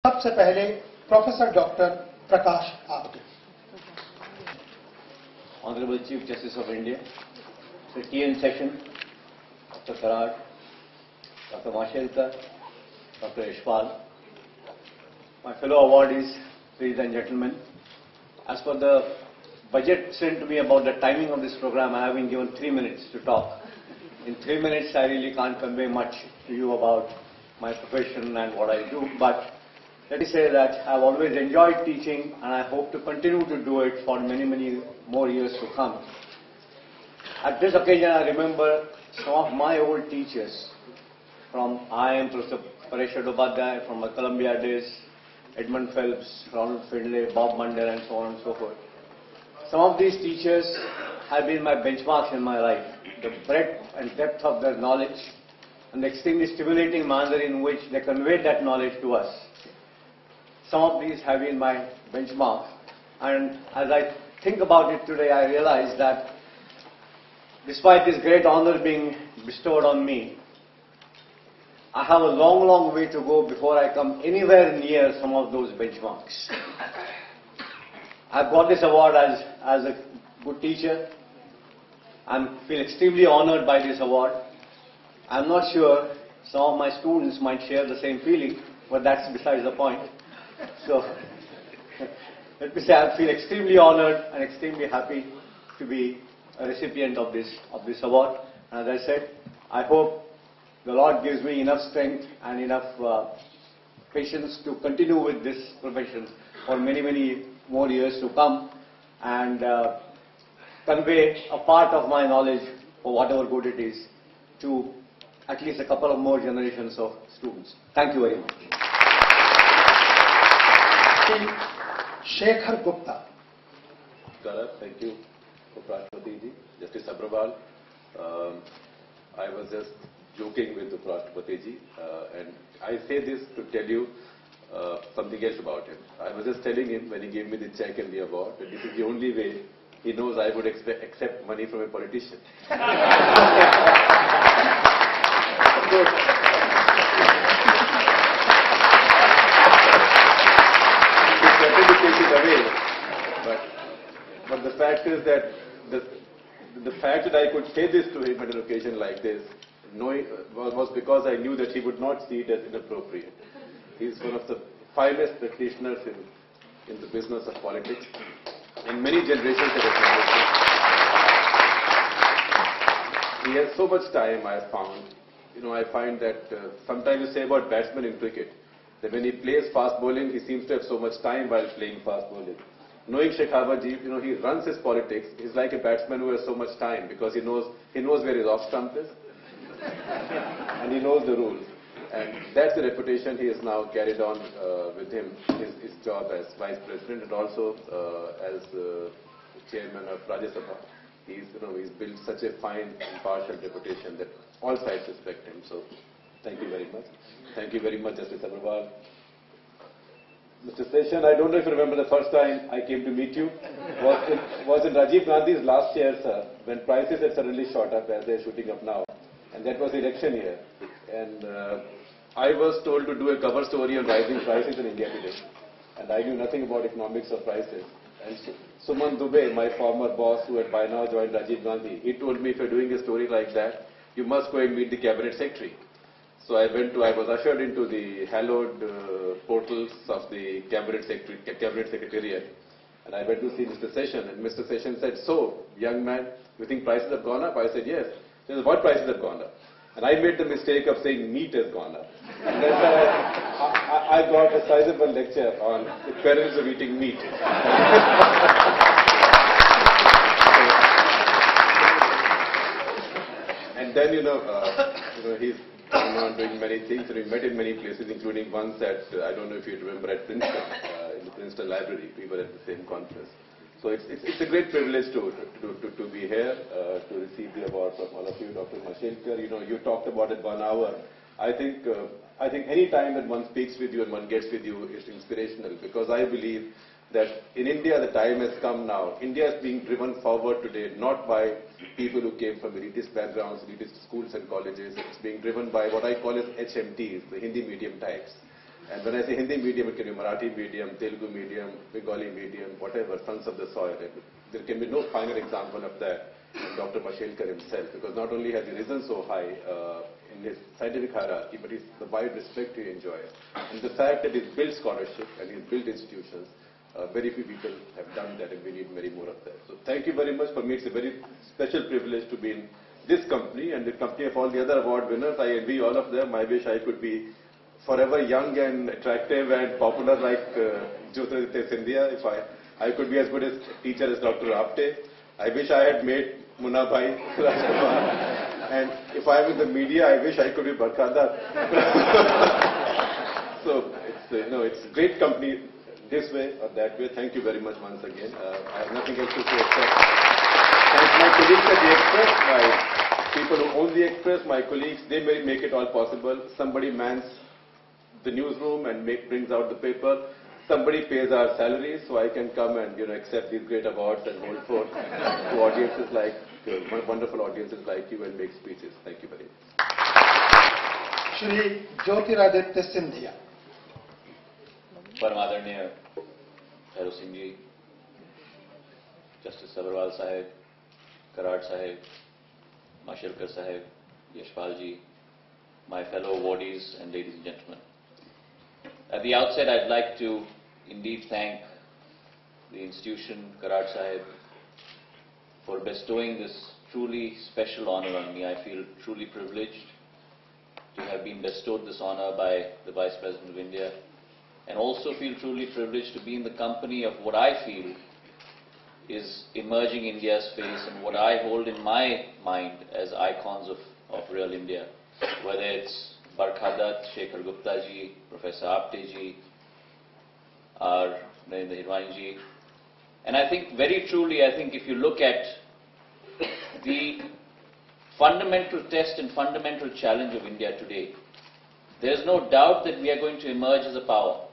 सबसे पहले professor doctor Prakash Apte. Honorable Chief Justice of India, Sir T.N. Session, Dr. Karad, Dr. Mashelkar, Dr. Ishpal, my fellow awardees, ladies and gentlemen, as per the budget sent to me about the timing of this program, I have been given 3 minutes to talk. In 3 minutes, I really can't convey much to you about my profession and what I do, but let me say that I've always enjoyed teaching and I hope to continue to do it for many, many more years to come. At this occasion, I remember some of my old teachers from IIM, Professor Paresh Chattopadhyay, from my Columbia days, Edmund Phelps, Ronald Findlay, Bob Mundell, and so on and so forth. Some of these teachers have been my benchmarks in my life. The breadth and depth of their knowledge and the extremely stimulating manner in which they conveyed that knowledge to us. Some of these have been my benchmark, and as I think about it today, I realize that despite this great honor being bestowed on me, I have a long, long way to go before I come anywhere near some of those benchmarks. I've got this award as a good teacher. I feel extremely honored by this award. I'm not sure some of my students might share the same feeling, but that's besides the point. So, let me say I feel extremely honored and extremely happy to be a recipient of this award. And as I said, I hope the Lord gives me enough strength and enough patience to continue with this profession for many, many more years to come and convey a part of my knowledge, for whatever good it is, to at least a couple of more generations of students. Thank you very much. Shekhar Gupta. Thank you, Uprashtrapati ji. Justice Sabharwal. I was just joking with Uprashtrapati ji, and I say this to tell you something else about him. I was just telling him when he gave me the check and the award that this is the only way he knows I would accept money from a politician. But the fact is that the fact that I could say this to him at an occasion like this was because I knew that he would not see it as inappropriate. He is one of the finest practitioners in the business of politics, and many generations have acknowledged it. He has so much time, I have found. I find that sometimes you say about batsmen in cricket, that when he plays fast bowling, he seems to have so much time while playing fast bowling. Knowing Shekhawat ji, he runs his politics. He's like a batsman who has so much time because he knows where his off stump is, and he knows the rules. And that's the reputation he has now carried on with him, his job as Vice President and also as Chairman of Rajya Sabha. He's built such a fine, impartial reputation that all sides respect him. So, thank you very much. Thank you very much, Justice Sabharwal. Mr. Session, I don't know if you remember the first time I came to meet you. Was in Rajiv Gandhi's last year, sir, when prices had suddenly shot up as they're shooting up now. And that was the election year. And I was told to do a cover story on rising prices in India today. And I knew nothing about economics or prices. And Suman Dubey, my former boss who had by now joined Rajiv Gandhi, he told me if you're doing a story like that, you must go and meet the cabinet secretary. So I was ushered into the hallowed portals of the cabinet secretariat. And I went to see Mr. Session. And Mr. Session said, "So, young man, you think prices have gone up?" I said, "Yes." He said, "What prices have gone up?" And I made the mistake of saying meat has gone up. And that's why I got a sizable lecture on the perils of eating meat. And then, he's gone on doing many things. We met in many places, including once at, I don't know if you remember, at Princeton, in the Princeton Library. We were at the same conference. So it's a great privilege to be here, to receive the award from all of you. Dr. Mashelkar, you talked about it 1 hour. I think any time that one speaks with you and one gets with you is inspirational, because I believe that in India the time has come now. India is being driven forward today not by people who came from elitist backgrounds, elitist schools and colleges. It's being driven by what I call as HMTs, the Hindi medium types. And when I say Hindi medium, it can be Marathi medium, Telugu medium, Bengali medium, whatever, sons of the soil. There can be no finer example of that than Dr. Mashelkar himself, because not only has he risen so high in his scientific hierarchy, but it's the wide respect he enjoys. And the fact that he's built scholarship and he's built institutions, very few people have done that, and we need many more of that. So thank you very much. For me, it's a very special privilege to be in this company and the company of all the other award winners. I envy all of them. I wish I could be forever young and attractive and popular like Jyotiraditya Scindia. If I could be as good a teacher as Dr. Apte. I wish I had made Munna Bhai Rajkumar. And if I'm in the media, I wish I could be Barkhada. So it's a great company this way or that way. Thank you very much once again. I have nothing else to say except thank my colleagues at the Express, my people who own the Express, my colleagues. They may make it all possible. Somebody mans the newsroom and brings out the paper. Somebody pays our salaries, so I can come and accept these great awards and hold forth to audiences like wonderful audiences like you and make speeches. Thank you very much. Shri Jyotiraditya Scindia. परम आदरणीय Bhairav Singh ji, justice Sabharwal साहब, कराड़ साहब, माशेलकर साहब, यशपाल जी, my fellow awardees and ladies and gentlemen. At the outset, I'd like to indeed thank the institution, Karad Sahib, for bestowing this truly special honor on me. I feel truly privileged to have been bestowed this honor by the Vice President of India, and also feel truly privileged to be in the company of what I feel is emerging India's face and what I hold in my mind as icons of real India, whether it's Barkha, Shekhar Gupta ji, Professor Apte ji, or Narendra Hirwani ji. And I think very truly, I think if you look at the fundamental test and fundamental challenge of India today, there is no doubt that we are going to emerge as a power,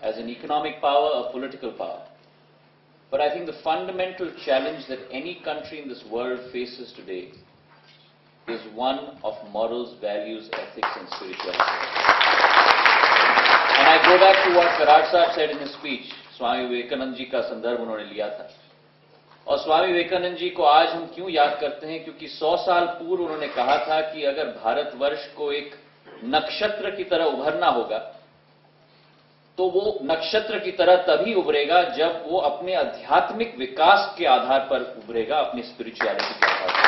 as an economic power, a political power. But I think the fundamental challenge that any country in this world faces today is one of morals, values, ethics and spirituality. And I go back to what Karad Sahib said in his speech. Swami Vivekanand ji का संदर्भ उन्होंने लिया था. और स्वामी विवेकानंद जी को आज हम क्यों याद करते हैं? क्योंकि 100 साल पूर्व उन्होंने कहा था कि अगर भारतवर्ष को एक नक्षत्र की तरह उभरना होगा, तो वो नक्षत्र की तरह तभी उभरेगा जब वो अपने आध्यात्मिक विकास के आधार पर उभरेगा, अपनी स्पिरिचुअलिटी के आधार पर.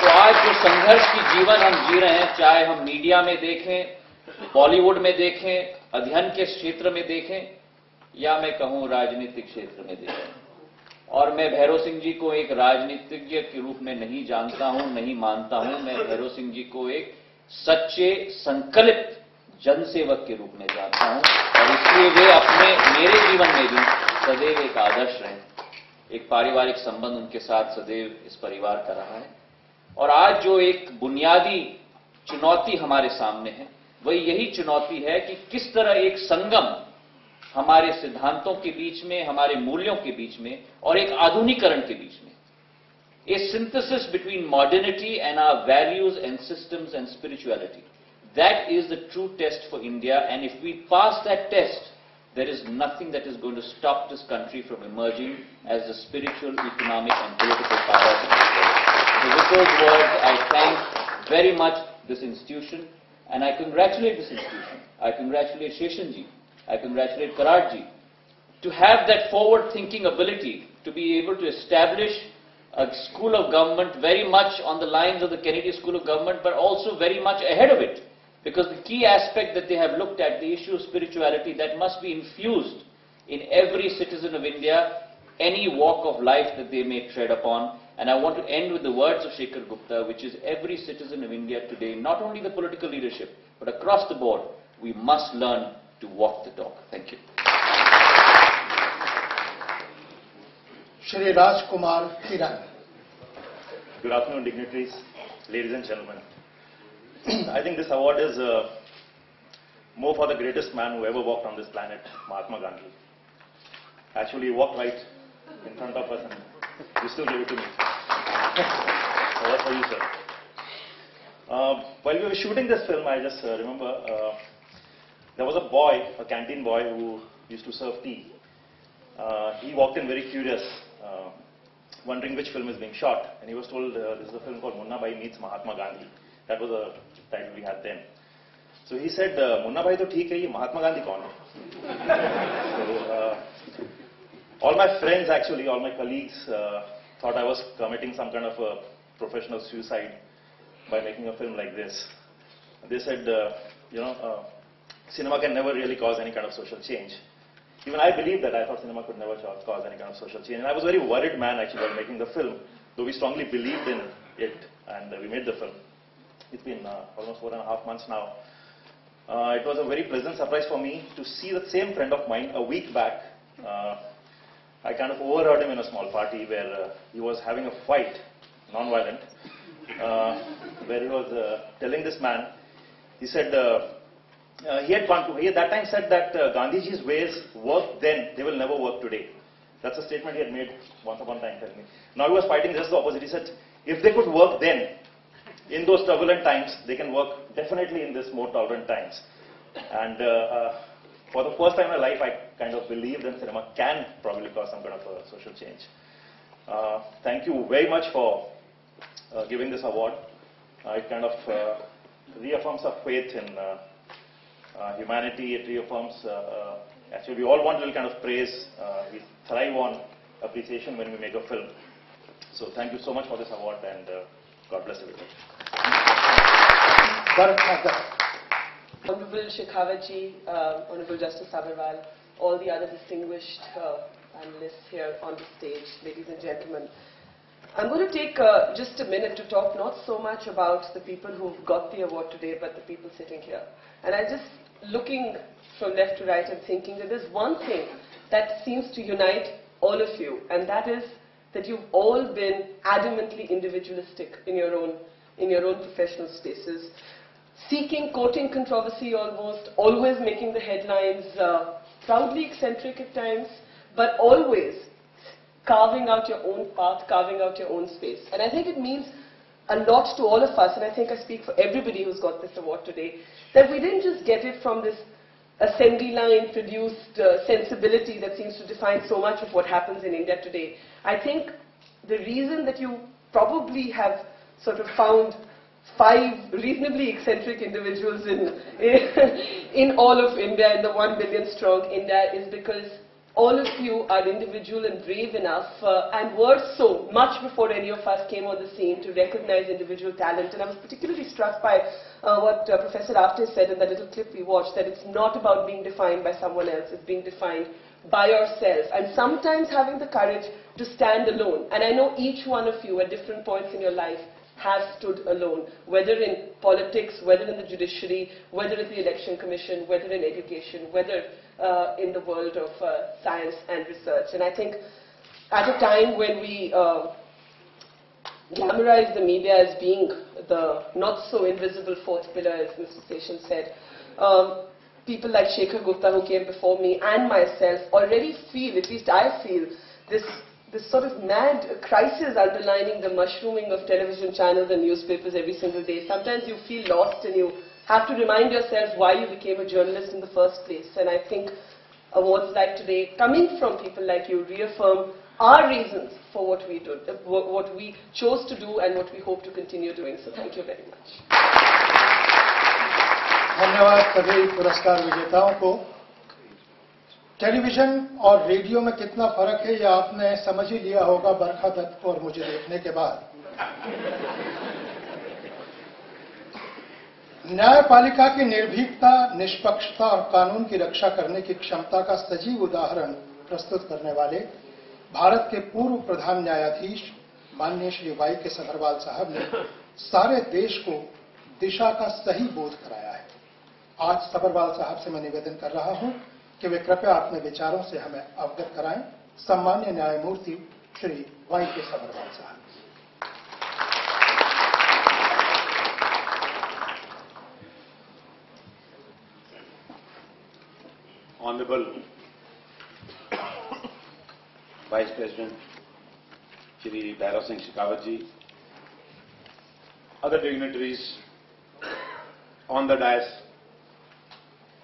तो आज जो संघर्ष की जीवन हम जी रहे हैं, चाहे हम मीडिया में देखें, बॉलीवुड में देखें, अध्ययन के क्षेत्र में देखें, या मैं कहूं राजनीतिक क्षेत्र में देखें, और मैं भैरव सिंह जी को एक राजनीतिज्ञ के रूप में नहीं जानता हूं, नहीं मानता हूं. मैं भैरव सिंह जी को एक सच्चे संकल्पित जनसेवक के रूप में जानता हूं, और इसलिए वे मेरे जीवन में भी सदैव एक आदर्श रहे. एक पारिवारिक संबंध उनके साथ सदैव इस परिवार का रहा है. और आज जो एक बुनियादी चुनौती हमारे सामने है, वही यही चुनौती है कि किस तरह एक संगम हमारे सिद्धांतों के बीच में, हमारे मूल्यों के बीच में और एक आधुनिकरण के बीच में, a synthesis between modernity and our values and systems and spirituality. That is the true test for India, and if we pass that test, there is nothing that is going to stop this country from emerging as the spiritual, economic and political power of the world. So with those words, I thank very much this institution, and I congratulate this institution. I congratulate Sheshanji. I congratulate Karadji to have that forward-thinking ability to be able to establish a school of government very much on the lines of the Kennedy School of Government, but also very much ahead of it. Because the key aspect that they have looked at, the issue of spirituality, that must be infused in every citizen of India, any walk of life that they may tread upon. And I want to end with the words of Shekhar Gupta, which is every citizen of India today, not only the political leadership, but across the board, we must learn to walk the talk. Thank you. Shri Rajkumar Hiran. Good afternoon, dignitaries, ladies and gentlemen. I think this award is more for the greatest man who ever walked on this planet, Mahatma Gandhi. Actually, he walked right in front of us and you still gave it to me. So that's for you, sir. While we were shooting this film, I just remember There was a boy, a canteen boy who used to serve tea. He walked in very curious, wondering which film is being shot, and he was told this is a film called Munna Bhai Meets Mahatma Gandhi. That was the title we had then. So he said, Munna Bhai to theek hai, ye Mahatma Gandhi kaun hai? So, all my friends actually, all my colleagues thought I was committing some kind of a professional suicide by making a film like this. They said, cinema can never really cause any kind of social change. Even I believed that. I thought cinema could never cause any kind of social change. And I was a very worried man actually while making the film, though we strongly believed in it and we made the film. It's been almost 4.5 months now. It was a very pleasant surprise for me to see the same friend of mine a week back. I kind of overheard him in a small party where he was having a fight, non-violent, where he was telling this man, he said, he had that time said that Gandhiji's ways worked then, they will never work today. That's a statement he had made once upon a time, telling me. Now he was fighting just the opposite. He said, if they could work then, in those turbulent times, they can work definitely in this more tolerant times. And for the first time in my life, I kind of believe that cinema can probably cause some kind of a social change. Thank you very much for giving this award. It kind of reaffirms our faith in humanity. It reaffirms, actually we all want a little kind of praise. We thrive on appreciation when we make a film. So thank you so much for this award, and God bless everybody. Honorable Shekhawat ji, Honorable Justice Agarwal, all the other distinguished panelists here on the stage, ladies and gentlemen. I'm going to take just a minute to talk not so much about the people who've got the award today, but the people sitting here. And I'm just looking from left to right and thinking that there's one thing that seems to unite all of you, and that is that you've all been adamantly individualistic in your own professional spaces, seeking, courting controversy almost, always making the headlines, proudly eccentric at times, but always carving out your own path, carving out your own space. And I think it means a lot to all of us, and I think I speak for everybody who's got this award today, that we didn't just get it from this assembly line produced sensibility that seems to define so much of what happens in India today. I think the reason that you probably have sort of found 5 reasonably eccentric individuals in all of India, in the 1 billion strong India, is because all of you are individual and brave enough, and were so much before any of us came on the scene, to recognize individual talent. And I was particularly struck by what Professor Apte said in that little clip we watched, that it's not about being defined by someone else, it's being defined by yourself, and sometimes having the courage to stand alone. And I know each one of you at different points in your life has stood alone, whether in politics, whether in the judiciary, whether at the Election Commission, whether in education, whether in the world of science and research. And I think at a time when we glamorize the media as being the not-so-invisible fourth pillar, as Mr. Seshan said, people like Shekhar Gupta, who came before me, and myself already feel, at least I feel, this sort of mad crisis underlining the mushrooming of television channels and newspapers every single day. Sometimes you feel lost and you have to remind yourself why you became a journalist in the first place. And I think awards like today, coming from people like you, reaffirm our reasons for what we do, what we chose to do and what we hope to continue doing. So thank you very much. धन्यवाद सभी पुरस्कार विजेताओं को। Television और radio में कितना फर्क है यह आपने समझ ही लिया होगा बरखा दत्त को और मुझे देखने के बाद। न्यायपालिका की निर्भीकता, निष्पक्षता और कानून की रक्षा करने की क्षमता का सजीव उदाहरण प्रस्तुत करने वाले भारत के पूर्व प्रधान न्यायाधीश माननीय श्री वाई के सभरवाल साहब ने सारे देश को दिशा का सही बोध कराया है। आज सभरवाल साहब से मैं निवेदन कर रहा हूं कि वे कृपया अपने विचारों से हमें अवगत कराएं। सम्मान्य न्यायमूर्ति श्री वाई के सभरवाल साहब। Honorable Vice President Shri Bhairav Singh Shekhawat ji, other dignitaries on the dais,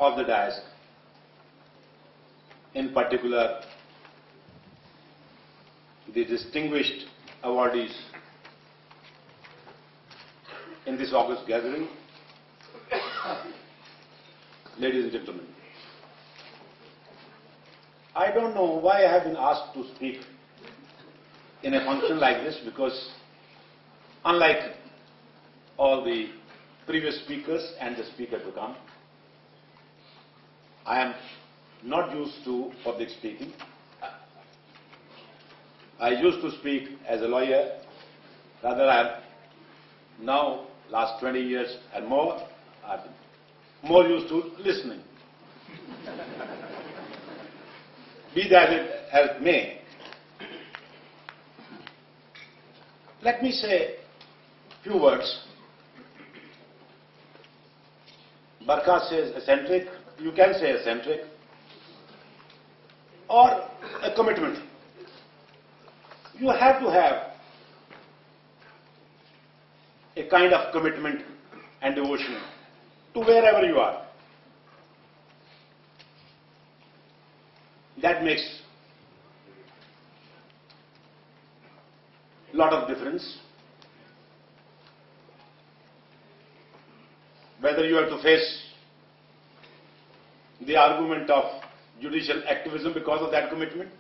of the dais, in particular the distinguished awardees in this August gathering, ladies and gentlemen, I don't know why I have been asked to speak in a function like this, because unlike all the previous speakers and the speaker to come, I am not used to public speaking. I used to speak as a lawyer. Rather, I am now, last 20 years and more, I've been more used to listening. Be that as it may, let me say a few words. Barkha says eccentric, you can say eccentric, or a commitment. You have to have a kind of commitment and devotion to wherever you are. That makes a lot of difference. Whether you have to face the argument of judicial activism because of that commitment,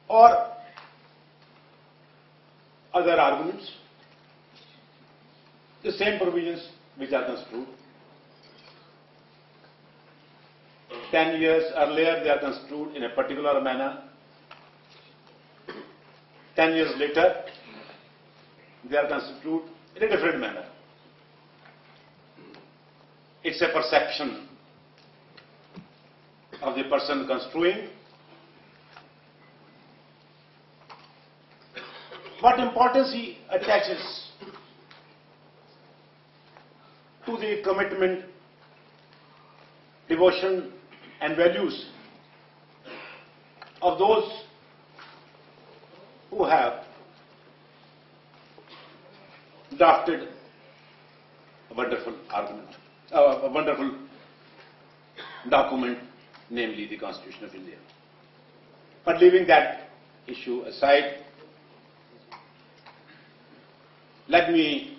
or other arguments, the same provisions which are construed. 10 years earlier, they are construed in a particular manner. 10 years later, they are construed in a different manner. It's a perception of the person construing. What importance he attaches to the commitment, devotion, and values of those who have drafted a wonderful argument, a wonderful document, namely the Constitution of India. But leaving that issue aside, let me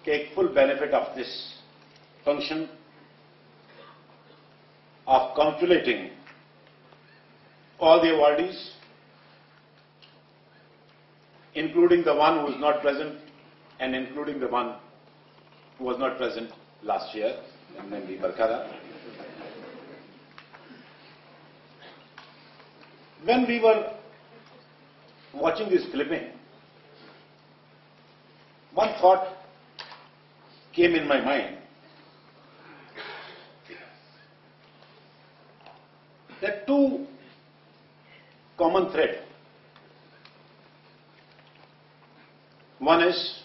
take full benefit of this function of congratulating all the awardees, including the one who is not present and including the one who was not present last year, namely Barkha. When we were watching this clipping, one thought came in my mind. There are two common threads. One is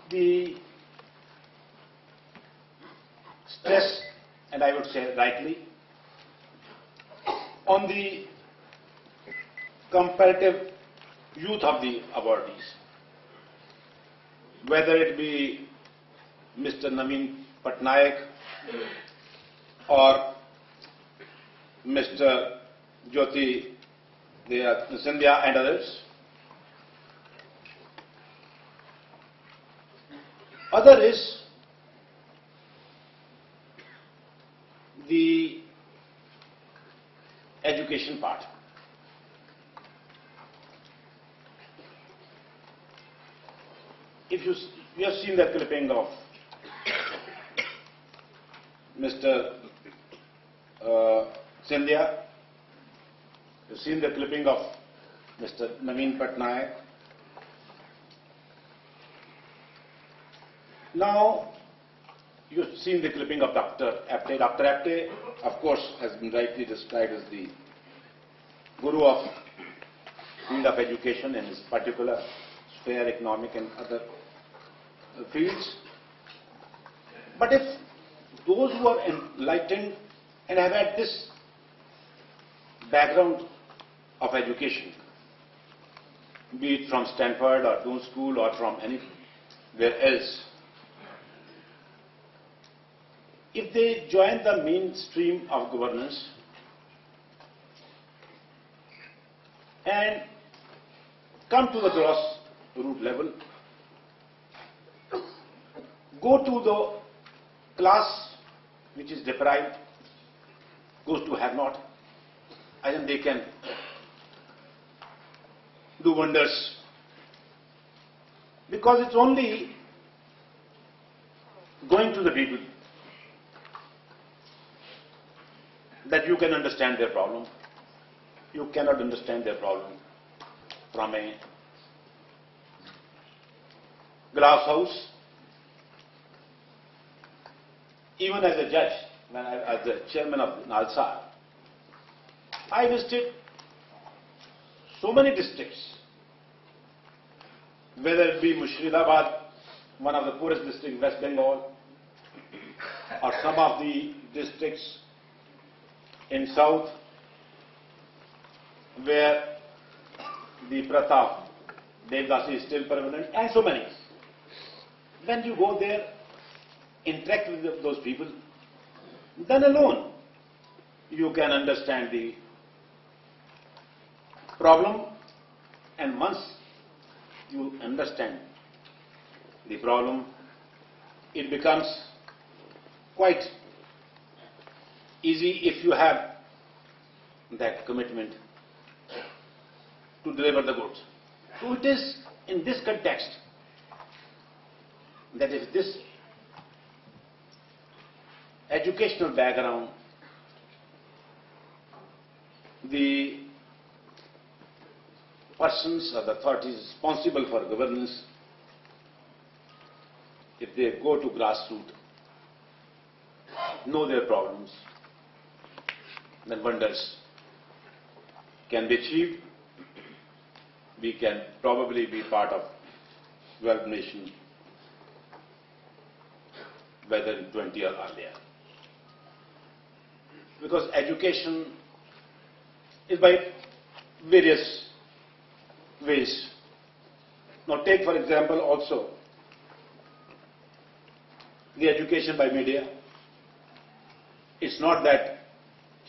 the stress, and I would say rightly, on the comparative youth of the awardees, whether it be Mr. Naveen Patnaik or Mr. Jyoti Scindia and others. Other is the education part. If you have seen the clipping of Mr. Scindia, you've seen the clipping of Mr. Naveen Patnaik. Now, you've seen the clipping of Dr. Apte. Dr. Apte, of course, has been rightly described as the guru of field of education in his particular sphere, economic and other fields. But if those who are enlightened and have had this background of education, be it from Stanford or Doon School or from any where else, if they join the mainstream of governance and come to the grassroots level, go to the class which is deprived, goes to have not, I think they can do wonders. Because it's only going to the people that you can understand their problem. You cannot understand their problem from a glass house. Even as a judge, as the chairman of NALSA, I visited so many districts, whether it be Murshidabad, one of the poorest districts in West Bengal, or some of the districts in South, where the Pratha of Devdasi is still prevalent, and so many. When you go there, interact with those people, then alone you can understand the problem, and once you understand the problem, it becomes quite easy if you have that commitment to deliver the goods. So it is in this context that if this educational background, the persons or the authorities responsible for governance, if they go to grassroots, know their problems, then wonders can be achieved. We can probably be part of developed nation, whether in 20 or earlier. Because education is by various ways. Now take for example also the education by media. It's not that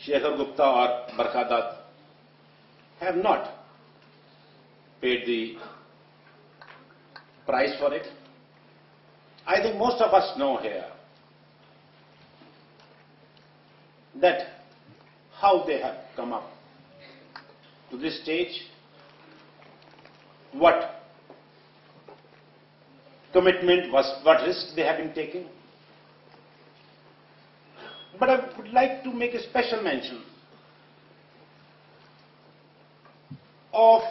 Shekhar Gupta or Barkha Dutt have not paid the price for it. I think most of us know here that how they have come up to this stage, what commitment was, what risks they have been taking. But I would like to make a special mention of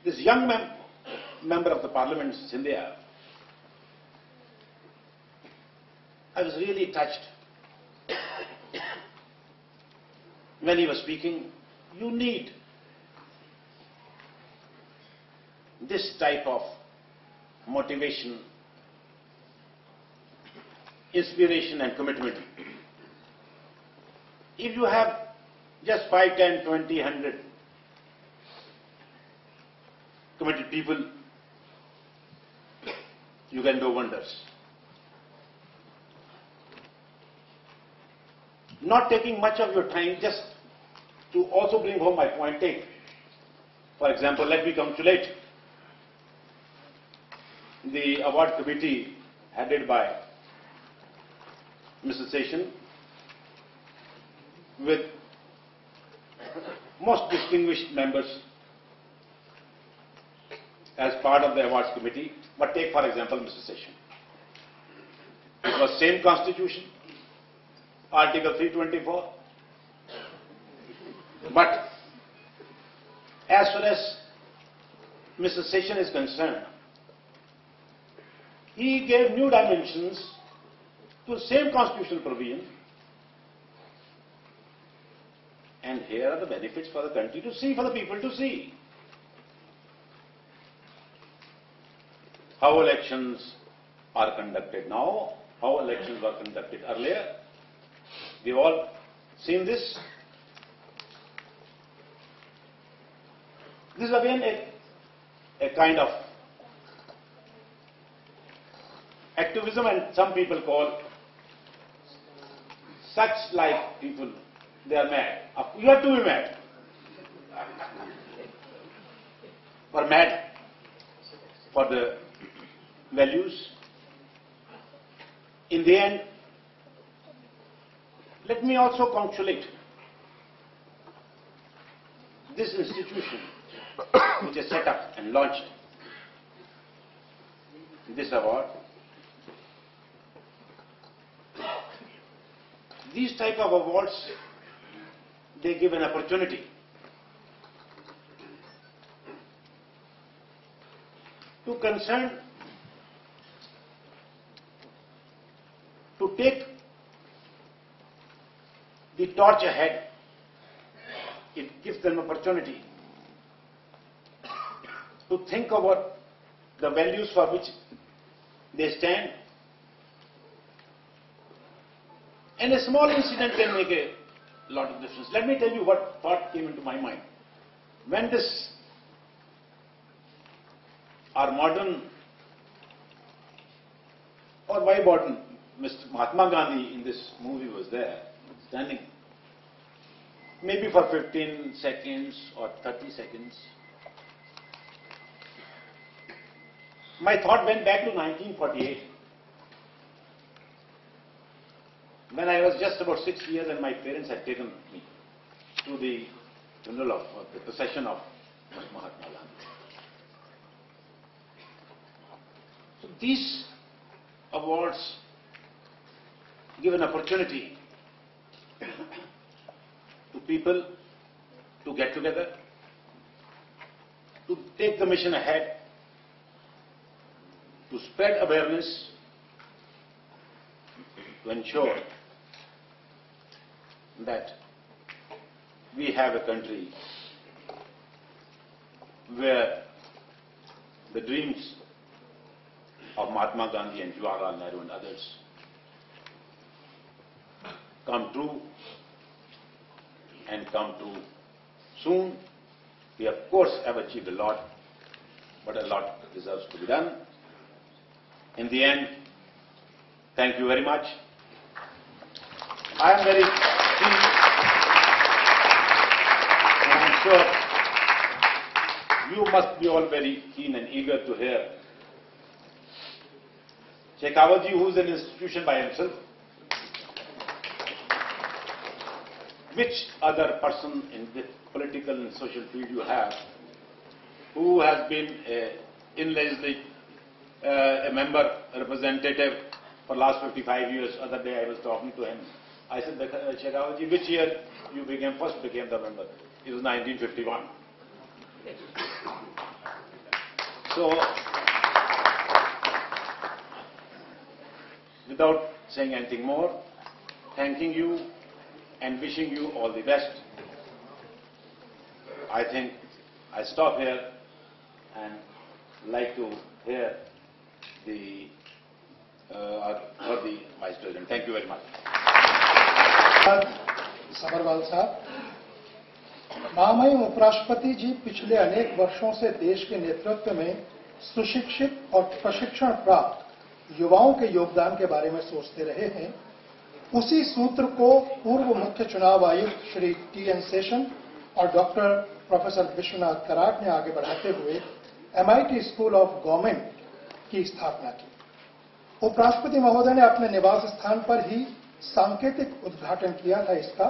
this young member of the Parliament, Scindia. I was really touched when he was speaking. You need this type of motivation, inspiration and commitment. If you have just 5, 10, 20, 100 committed people, you can do wonders. Not taking much of your time, just to also bring home my point, take, for example, let me congratulate the award committee headed by Mr. Session with most distinguished members as part of the awards committee. But take for example Mr. Session. It was same constitution, Article 324. But as far as Mr. Session is concerned, he gave new dimensions to the same constitutional provision. And here are the benefits for the country to see, for the people to see. How elections are conducted now, how elections were conducted earlier. We've all seen this. This is again a kind of activism, and some people call such like people, they are mad. You have to be mad. Or mad for the values. In the end, let me also congratulate this institution which is set up and launched this award. These type of awards, they give an opportunity to concern, to take the torch ahead. It gives them opportunity to think about the values for which they stand. And a small incident can make a lot of difference. Let me tell you what thought came into my mind. When this, our modern, or why modern, Mr. Mahatma Gandhi in this movie was there, standing, maybe for 15 seconds or 30 seconds. My thought went back to 1948. When I was just about 6 years and my parents had taken me to the funeral of, or the procession of Mahatma Gandhi. So these awards give an opportunity to people to get together, to take the mission ahead, to spread awareness, to ensure that we have a country where the dreams of Mahatma Gandhi and Jawaharlal Nehru and others come true and come true soon. We of course have achieved a lot, but a lot deserves to be done. In the end, thank you very much. I am very keen, and I'm sure you must be all very keen and eager to hear Shekhawat ji, who is an institution by himself. Which other person in the political and social field you have who has been in legislature, a member, a representative for last 55 years? Other day I was talking to him. I said, Shekhawat ji, which year you first became the member? It was 1951. So, without saying anything more, thanking you and wishing you all the best. I think I stop here and like to hear the Vice President. Thank you very much. Sabharwal साहब, महामहिम उपराष्ट्रपति जी पिछले अनेक वर्षों से देश के नेतृत्व में सुशिक्षित और प्रशिक्षण प्राप्त युवाओं के योगदान के बारे में सोचते रहे हैं। उसी सूत्र को पूर्व मुख्य चुनाव आयुक्त श्री टी.एन. शेषन और डॉक्टर प्रोफेसर विश्वनाथ कराट ने आगे बढ़ाते हुए MIT स्कूल ऑफ गवर्नमेंट की स्थापना की। उपराष्ट्रपति महोदय ने अपने निवास स्थान पर ही सांकेतिक उद्घाटन किया था इसका।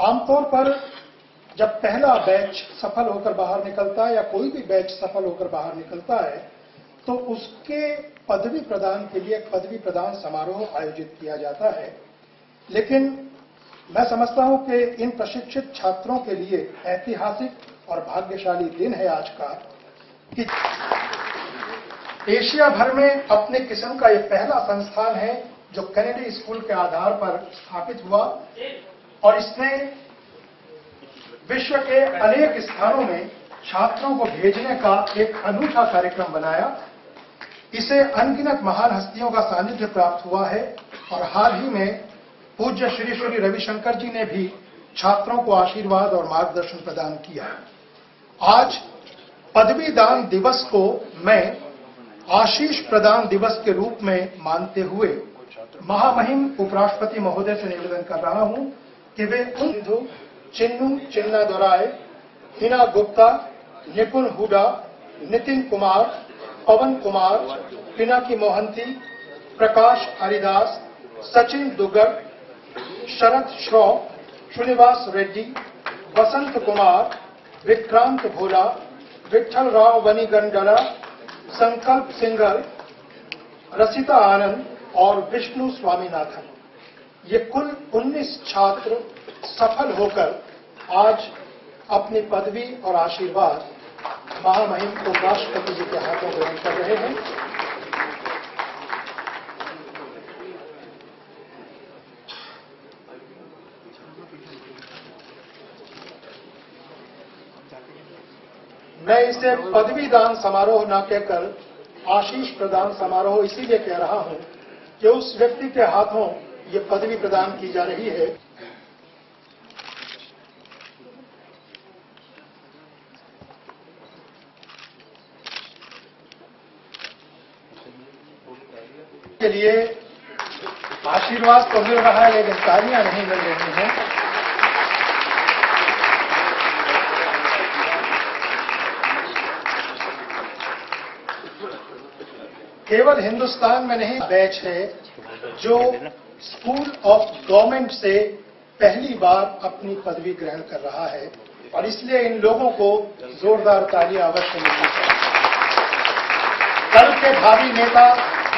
आमतौर पर जब पहला बैच सफल होकर बाहर निकलता है या कोई भी बैच सफल होकर बाहर निकलता है तो उसके पदवी प्रदान के लिए एक पदवी प्रदान समारोह आयोजित किया जाता है। लेकिन मैं समझता हूं कि इन प्रशिक्षित छात्रों के लिए ऐतिहासिक और भाग्यशाली दिन है आज का कि एशिया भर में अपने किस्म का यह पहला संस्थान है जो कैनेडी स्कूल के आधार पर स्थापित हुआ और इसने विश्व के अनेक स्थानों में छात्रों को भेजने का एक अनूठा कार्यक्रम बनाया। इसे अनगिनत महान हस्तियों का सानिध्य प्राप्त हुआ है और हाल ही में पूज्य श्री श्री रविशंकर जी ने भी छात्रों को आशीर्वाद और मार्गदर्शन प्रदान किया। आज पदवीदान दिवस को मैं आशीष प्रदान दिवस के रूप में मानते हुए महामहिम उपराष्ट्रपति महोदय से निवेदन कर रहा हूं कि वे उन चिन्नू चिन्ना दोराय, हिना गुप्ता, निपुण हुडा, नितिन कुमार, पवन कुमार, पिनाकी मोहंती, प्रकाश हरिदास, सचिन दुग्गड़, शरद श्रॉफ, श्रीनिवास रेड्डी, वसंत कुमार, विक्रांत भोला, विठल राव वनीगंडला, संकल्प सिंगल, रसिता आनंद और विष्णु स्वामीनाथन, ये कुल 19 छात्र सफल होकर आज अपनी पदवी और आशीर्वाद महामहिम उपराष्ट्रपति जी के हाथों ग्रहण कर रहे हैं। मैं इसे पदवी दान समारोह न कहकर आशीष प्रदान समारोह इसीलिए कह रहा हूं कि उस व्यक्ति के हाथों ये पदवी प्रदान की जा रही है के लिए आशीर्वाद तो मिल रहा है लेकिन तालियां नहीं मिल रही हैं। केवल हिंदुस्तान में नहीं बैच है जो स्कूल ऑफ गवर्नमेंट से पहली बार अपनी पदवी ग्रहण कर रहा है और इसलिए इन लोगों को जोरदार तालियां अवश्य मिलनी चाहिए। कल के भावी नेता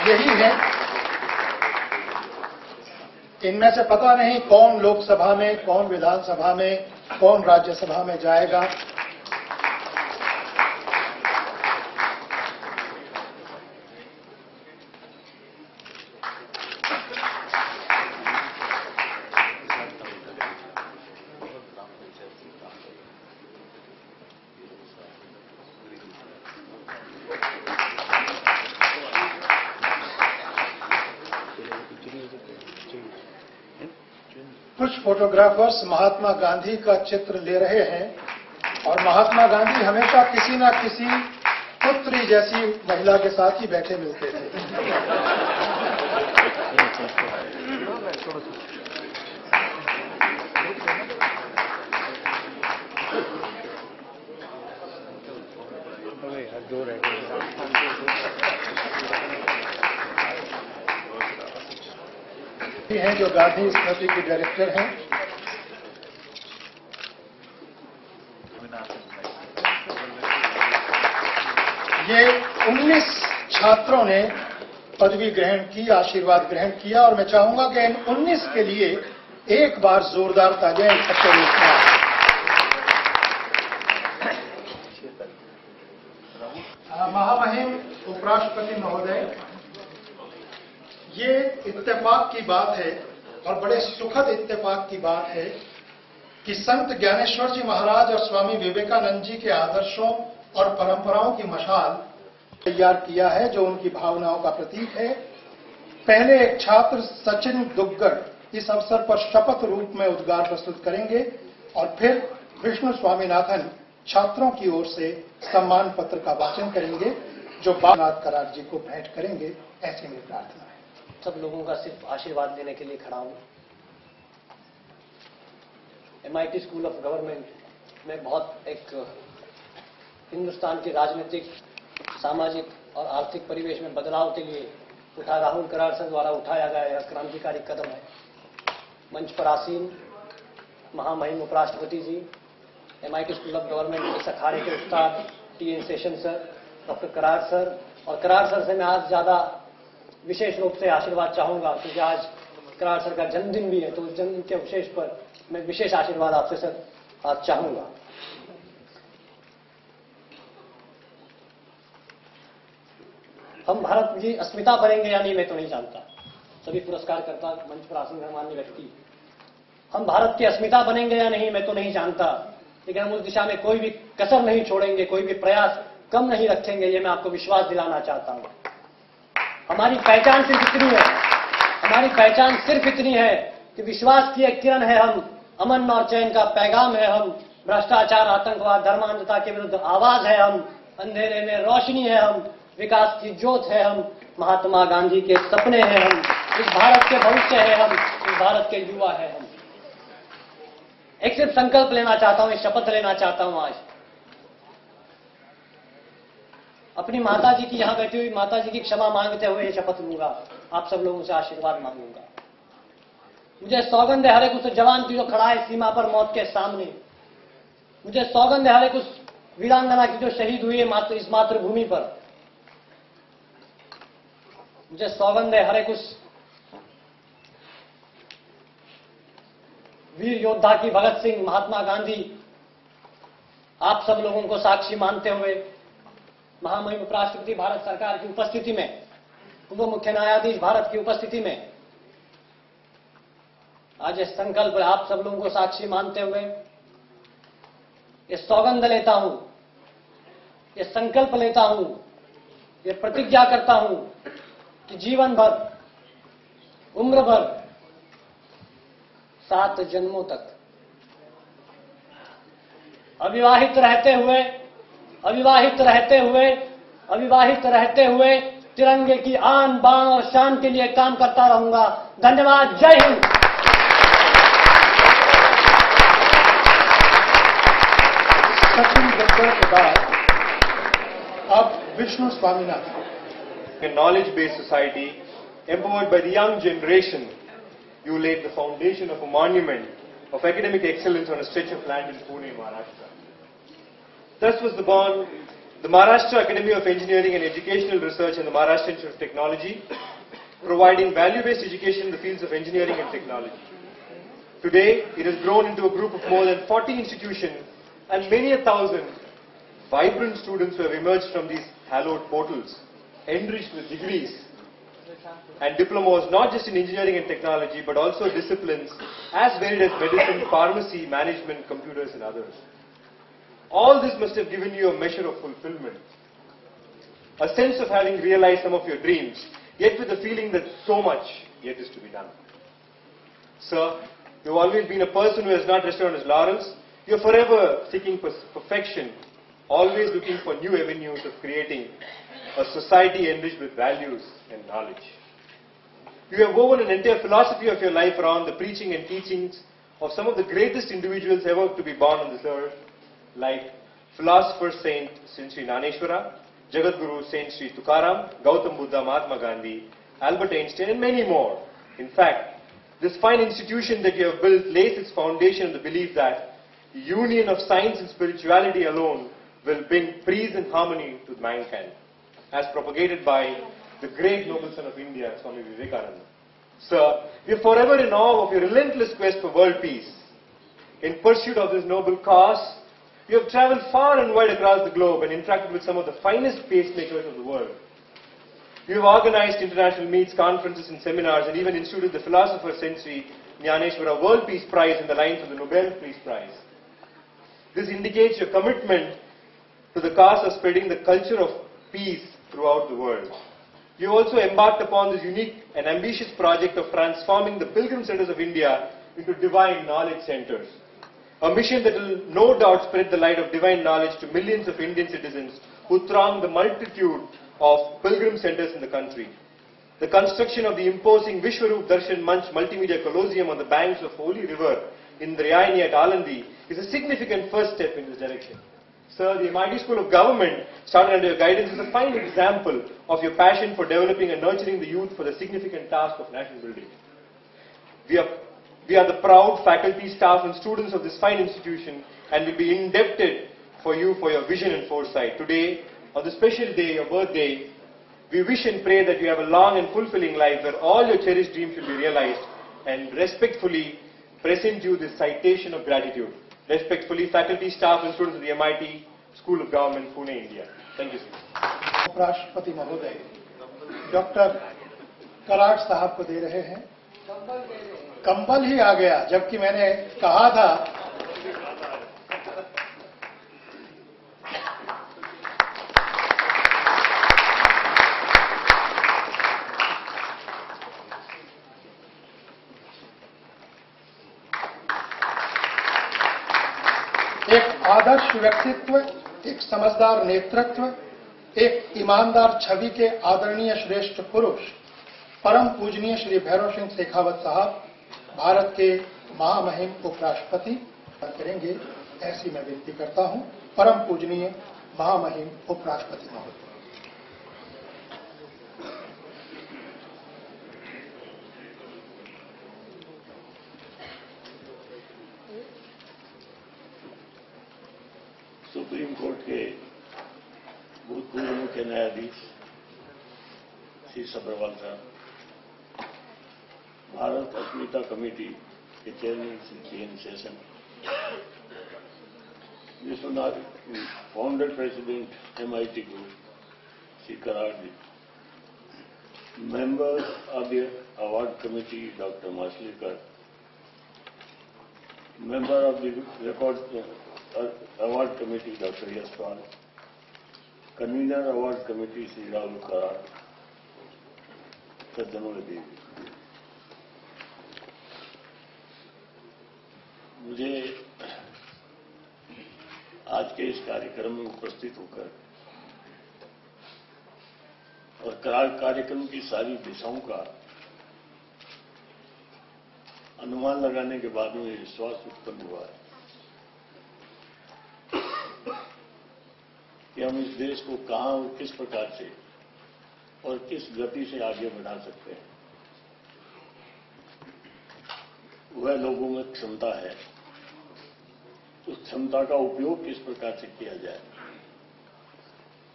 यही हैं। इनमें से पता नहीं कौन लोकसभा में, कौन विधानसभा में, कौन राज्यसभा में जाएगा। कुछ फोटोग्राफर्स महात्मा गांधी का चित्र ले रहे हैं और महात्मा गांधी हमेशा किसी न किसी पुत्री जैसी महिला के साथ ही बैठे मिलते थे। हैं जो गांधी स्मृति के डायरेक्टर हैं। ये 19 छात्रों ने पदवी ग्रहण की, आशीर्वाद ग्रहण किया और मैं चाहूंगा कि इन 19 के लिए एक बार जोरदार तालियां इकट्ठे रूप में। महामहिम उपराष्ट्रपति महोदय, ये इत्तेफाक की बात है और बड़े सुखद इत्तेफाक की बात है कि संत ज्ञानेश्वर जी महाराज और स्वामी विवेकानंद जी के आदर्शों और परंपराओं की मशाल तैयार किया है जो उनकी भावनाओं का प्रतीक है। पहले एक छात्र सचिन दुग्गड़ इस अवसर पर शपथ रूप में उद्गार प्रस्तुत करेंगे और फिर विष्णु स्वामीनाथन छात्रों की ओर से सम्मान पत्र का वाचन करेंगे जो बालनाथ करार जी को भेंट करेंगे। ऐसी मेरी प्रार्थना है। सब लोगों का सिर्फ आशीर्वाद देने के लिए खड़ा हूं। MIT स्कूल ऑफ गवर्नमेंट में बहुत एक हिंदुस्तान के राजनीतिक, सामाजिक और आर्थिक परिवेश में बदलाव के लिए राहुल करार सर द्वारा उठाया गया यह क्रांतिकारी कदम है। मंच पर आसीन महामहिम उपराष्ट्रपति जी, MIT स्कूल ऑफ गवर्नमेंट इस अखाड़े के उस्ताद TN शेषन सर, डॉक्टर करार सर, और करार सर से मैं आज ज्यादा विशेष रूप से आशीर्वाद चाहूंगा क्योंकि आज करार सर का जन्मदिन भी है, तो उस जन्मदिन के विशेष पर मैं विशेष आशीर्वाद आपसे सर आज चाहूंगा। हम भारत की अस्मिता बनेंगे या नहीं मैं तो नहीं जानता। सभी पुरस्कारकर्ता, मंच पर आसीन गणमान्य व्यक्ति, हम भारत की अस्मिता बनेंगे या नहीं मैं तो नहीं जानता, लेकिन हम उस दिशा में कोई भी कसर नहीं छोड़ेंगे, कोई भी प्रयास कम नहीं रखेंगे, ये मैं आपको विश्वास दिलाना चाहता हूं। हमारी पहचान सिर्फ इतनी है, हमारी पहचान सिर्फ इतनी है कि विश्वास की एक किरण है हम, अमन और चैन का पैगाम है हम, भ्रष्टाचार, आतंकवाद, धर्मांधता के विरुद्ध आवाज है हम, अंधेरे में रोशनी है हम, विकास की ज्योत है हम, महात्मा गांधी के सपने हैं हम, इस भारत के भविष्य है हम, इस भारत के युवा है हम। एक सिर्फ संकल्प लेना चाहता हूं, एक शपथ लेना चाहता हूं आज। अपनी माताजी की, यहां बैठी हुई माताजी की क्षमा मांगते हुए ये शपथ लूंगा, आप सब लोगों से आशीर्वाद मांगूंगा। मुझे सौगंध है हर एक उस जवान की जो खड़ा है सीमा पर मौत के सामने। मुझे सौगंध है हर एक उस वीरांगना की जो शहीद हुई है इस मातृभूमि पर। मुझे सौगंध है हर एक उस वीर योद्धा की, भगत सिंह, महात्मा गांधी। आप सब लोगों को साक्षी मानते हुए महामहिम उपराष्ट्रपति भारत सरकार की उपस्थिति में, उप मुख्य न्यायाधीश भारत की उपस्थिति में आज ये संकल्प आप सब लोगों को साक्षी मानते हुए ये सौगंध लेता हूं, ये संकल्प लेता हूं, ये प्रतिज्ञा करता हूं कि जीवन भर, उम्र भर, 7 जन्मों तक अविवाहित रहते हुए तिरंगे की आन बान और शान के लिए काम करता रहूंगा। धन्यवाद। जय हिंद। सचिन गद्गल के बाद अब Vishnu Swaminathan. A knowledge-based society, empowered by the young generation, you laid the foundation of a monument of academic excellence on a stretch of land in Pune, Maharashtra. Thus was born the Maharashtra Academy of Engineering and Educational Research and the Maharashtra Institute of Technology, providing value-based education in the fields of engineering and technology. Today, it has grown into a group of more than 40 institutions and many 1,000 vibrant students who have emerged from these hallowed portals, enriched with degrees and diplomas not just in engineering and technology but also disciplines as varied as medicine, pharmacy, management, computers and others. All this must have given you a measure of fulfillment, a sense of having realized some of your dreams, yet with the feeling that so much yet is to be done. Sir, you've always been a person who has not rested on his laurels. You're forever seeking perfection, always looking for new avenues of creating a society enriched with values and knowledge. You have woven an entire philosophy of your life around the preaching and teachings of some of the greatest individuals ever to be born on this earth, like philosopher Saint Sri Naneshwara, Jagadguru Saint Sri Tukaram, Gautam Buddha, Mahatma Gandhi, Albert Einstein and many more. In fact, this fine institution that you have built lays its foundation on the belief that the union of science and spirituality alone will bring peace and harmony to mankind, as propagated by the great noble son of India, Swami Vivekananda. Sir, we are forever in awe of your relentless quest for world peace. In pursuit of this noble cause, you have traveled far and wide across the globe and interacted with some of the finest pacemakers of the world. You have organized international meets, conferences and seminars and even instituted the philosopher Saint Sri Naneshwara World Peace Prize in the lines of the Nobel Peace Prize. This indicates your commitment to the cause of spreading the culture of peace throughout the world. You also embarked upon this unique and ambitious project of transforming the pilgrim centers of India into divine knowledge centers. A mission that will no doubt spread the light of divine knowledge to millions of Indian citizens who throng the multitude of pilgrim centers in the country. The construction of the imposing Vishwaroop Darshan Manch Multimedia Colosseum on the banks of Holy River in Rayani at Alandi is a significant first step in this direction. Sir, the MIT School of Government, started under your guidance, is a fine example of your passion for developing and nurturing the youth for the significant task of national building. We are the proud faculty, staff and students of this fine institution and will be indebted for you for your vision and foresight. Today, on the special day, your birthday, we wish and pray that you have a long and fulfilling life where all your cherished dreams will be realized, and respectfully present you this citation of gratitude. Respectfully, faculty, staff and students of the MIT School of Government, Pune, India. Thank you, sir. उपराष्ट्रपति महोदय doctor Karad साहब को दे रहे हैं। कंबल ही आ गया, जबकि मैंने कहा था एक आदर्श व्यक्तित्व, एक समझदार नेतृत्व एक ईमानदार छवि के आदरणीय श्रेष्ठ पुरुष परम पूजनीय श्री भैरव सिंह शेखावत साहब भारत के महामहिम उपराष्ट्रपति करेंगे, ऐसी मैं विनती करता हूं। परम पूजनीय महामहिम उपराष्ट्रपति महोदय। सुप्रीम कोर्ट के भूतपूर्व मुख्य न्यायाधीश श्री सब्रवाल साहब, भारत अस्मिता कमेटी के chairman Shri P.N. Session, Vishwanath founder president MIT Group Shri Karad ji, members of the award committee doctor Mashelkar, member of the record award committee doctor Yashpal, convener award committee Shri Rahul Karad, सज्जनों देवी, मुझे आज के इस कार्यक्रम में उपस्थित होकर और कार्यक्रम की सारी दिशाओं का अनुमान लगाने के बाद में विश्वास उत्पन्न हुआ है कि हम इस देश को कहां और किस प्रकार से और किस गति से आगे बढ़ा सकते हैं। वह लोगों में क्षमता है, उस क्षमता का उपयोग किस प्रकार से किया जाए,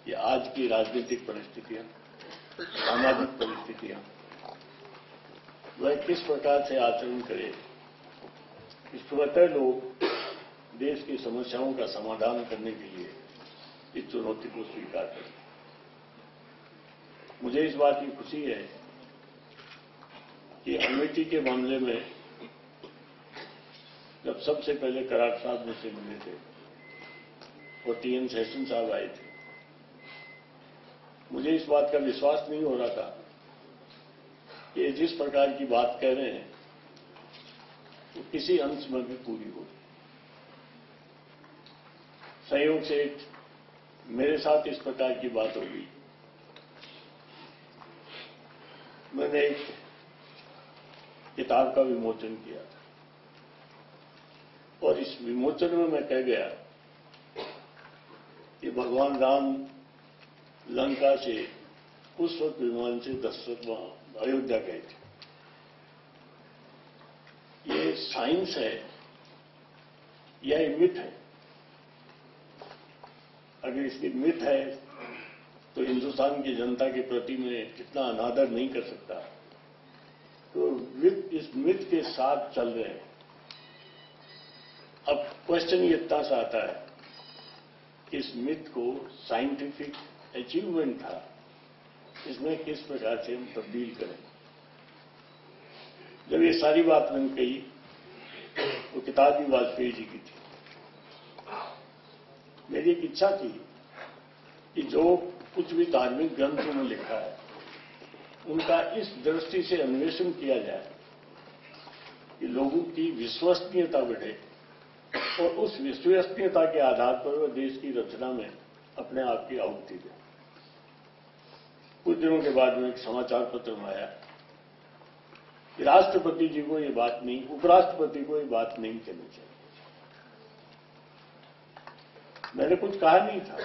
ये आज की राजनीतिक परिस्थितियां, सामाजिक परिस्थितियां, वह किस प्रकार से आचरण करे, इस स्वतः लोग देश की समस्याओं का समाधान करने के लिए इस चुनौती को स्वीकार करें। मुझे इस बात की खुशी है कि अमेठी के मामले में जब सबसे पहले कराड़ साहब मुझसे मिले थे और T.N. Session साहब आए थे, मुझे इस बात का विश्वास नहीं हो रहा था कि जिस प्रकार की बात कह रहे हैं वो किसी अंश में भी पूरी हो। संयोग से मेरे साथ इस प्रकार की बात होगी। मैंने एक किताब का विमोचन किया और इस विमोचन में मैं कह गया कि भगवान राम लंका से उस वक्त विमान से दशरथ अयोध्या गए थे। ये साइंस है या ये मिथ है? अगर इसकी मिथ है तो हिंदुस्तान की जनता के प्रति में इतना अनादर नहीं कर सकता। तो इस मिथ के साथ चल रहे हैं। अब क्वेश्चन ये इतना सा आता है कि इस मिथ को साइंटिफिक अचीवमेंट था, इसमें किस प्रकार से हम तब्दील करें। जब ये सारी बात मैंने कही तो किताब भी वाजपेयी जी की थी। मेरी एक इच्छा थी कि जो कुछ भी धार्मिक ग्रंथों में लिखा है उनका इस दृष्टि से अन्वेषण किया जाए कि लोगों की विश्वसनीयता बढ़े और उस विश्वसनीयता के आधार पर वह देश की रचना में अपने आप की आहुति दे। कुछ दिनों के बाद में एक समाचार पत्र में आया कि राष्ट्रपति जी को ये बात नहीं, उपराष्ट्रपति को ये बात नहीं कहनी चाहिए। मैंने कुछ कहा नहीं था,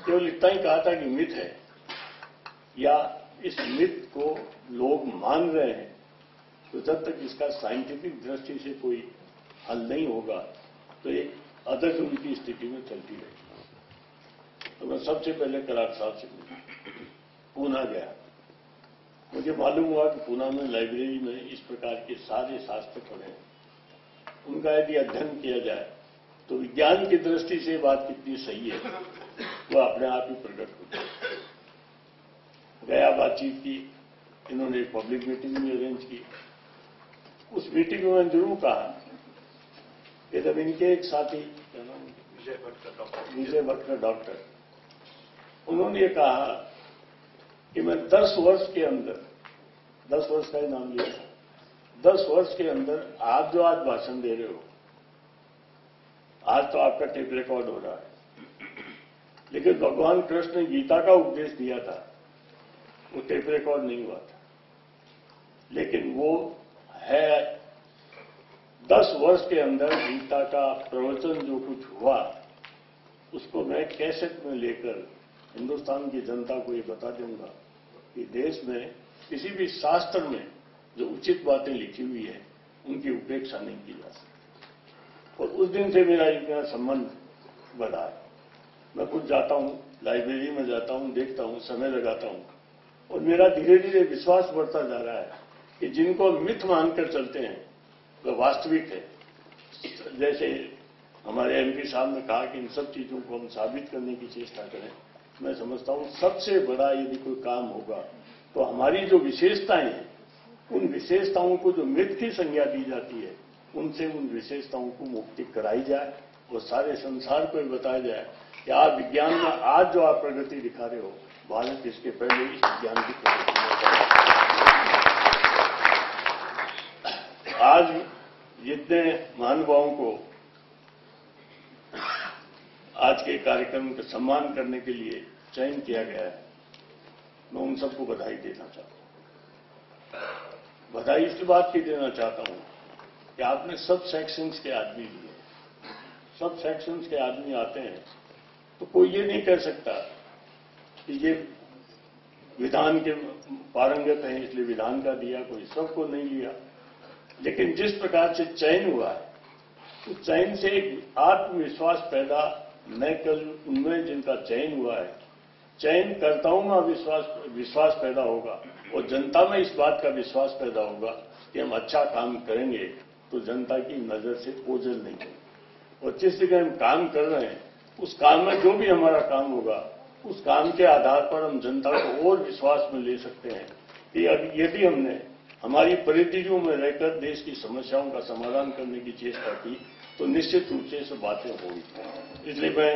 केवल इतना ही कहा था कि मिथ है या इस मिथ को लोग मान रहे हैं, तो जब तक इसका साइंटिफिक दृष्टि से कोई हल नहीं होगा तो एक अधर्म की स्थिति में चलती रहेगी। तो मैं सबसे पहले कराड़ साहब से पूना गया। मुझे मालूम हुआ कि पूना में लाइब्रेरी में इस प्रकार के सारे शास्त्र पढ़े हैं। उनका यदि अध्ययन किया जाए तो विज्ञान की दृष्टि से बात कितनी सही है वह अपने आप ही प्रकट होती है। गया, बातचीत की, इन्होंने एक पब्लिक मीटिंग भी अरेंज की। उस मीटिंग में मैंने जरूर कहा कि जब इनके एक साथी विजय भटकर डॉक्टर, उन्होंने ये कहा कि मैं 10 वर्ष के अंदर, 10 वर्ष का ही नाम लिया, 10 वर्ष के अंदर आप जो आज भाषण दे रहे हो, आज तो आपका टेप रिकॉर्ड हो रहा है, लेकिन भगवान कृष्ण ने गीता का उपदेश दिया था, वो टेप रिकॉर्ड नहीं हुआ था। लेकिन वो है 10 वर्ष के अंदर गीता का प्रवचन जो कुछ हुआ, उसको मैं कैसेट में लेकर हिंदुस्तान की जनता को ये बता दूंगा कि देश में किसी भी शास्त्र में जो उचित बातें लिखी हुई है उनकी उपेक्षा नहीं की जा सकती। और उस दिन से मेरा इतना संबंध बढ़ा है। मैं खुद जाता हूं, लाइब्रेरी में जाता हूं, देखता हूं, समय लगाता हूं, और मेरा धीरे धीरे विश्वास बढ़ता जा रहा है कि जिनको मिथ मानकर चलते हैं वह वास्तविक है। जैसे हमारे एमपी साहब ने कहा कि इन सब चीजों को हम साबित करने की चेष्टा करें। मैं समझता हूं सबसे बड़ा यदि कोई काम होगा तो हमारी जो विशेषताएं हैं, उन विशेषताओं को जो मिथ की संज्ञा दी जाती है, उनसे उन विशेषताओं को मुक्ति कराई जाए और सारे संसार को बताया जाए कि आप विज्ञान में आज जो आप प्रगति दिखा रहे हो, भारत इसके पहले इस विज्ञान की प्रगति में आज जितने महानुभावों को आज के कार्यक्रम का सम्मान करने के लिए चयन किया गया है, मैं उन सबको बधाई देना चाहता हूं। बधाई इस बात की देना चाहता हूं कि आपने सब सेक्शंस के आदमी लिए। सब सेक्शंस के आदमी आते हैं तो कोई ये नहीं कह सकता कि ये विधान के पारंगत हैं इसलिए विधान का दिया, कोई सबको नहीं लिया। लेकिन जिस प्रकार से चयन हुआ है, उस चयन से एक आत्मविश्वास पैदा न केवल उनमें जिनका चयन हुआ है, चयनकर्ताओं में विश्वास पैदा होगा और जनता में इस बात का विश्वास पैदा होगा कि हम अच्छा काम करेंगे तो जनता की नजर से ओझल नहीं होगा। और जिस जगह हम काम कर रहे हैं, उस काम में जो भी हमारा काम होगा, उस काम के आधार पर हम जनता को और विश्वास में ले सकते हैं कि यदि हमने हमारी परिधियों में रहकर देश की समस्याओं का समाधान करने की चेष्टा की तो निश्चित रूप से सब बातें होंगी। इसलिए मैं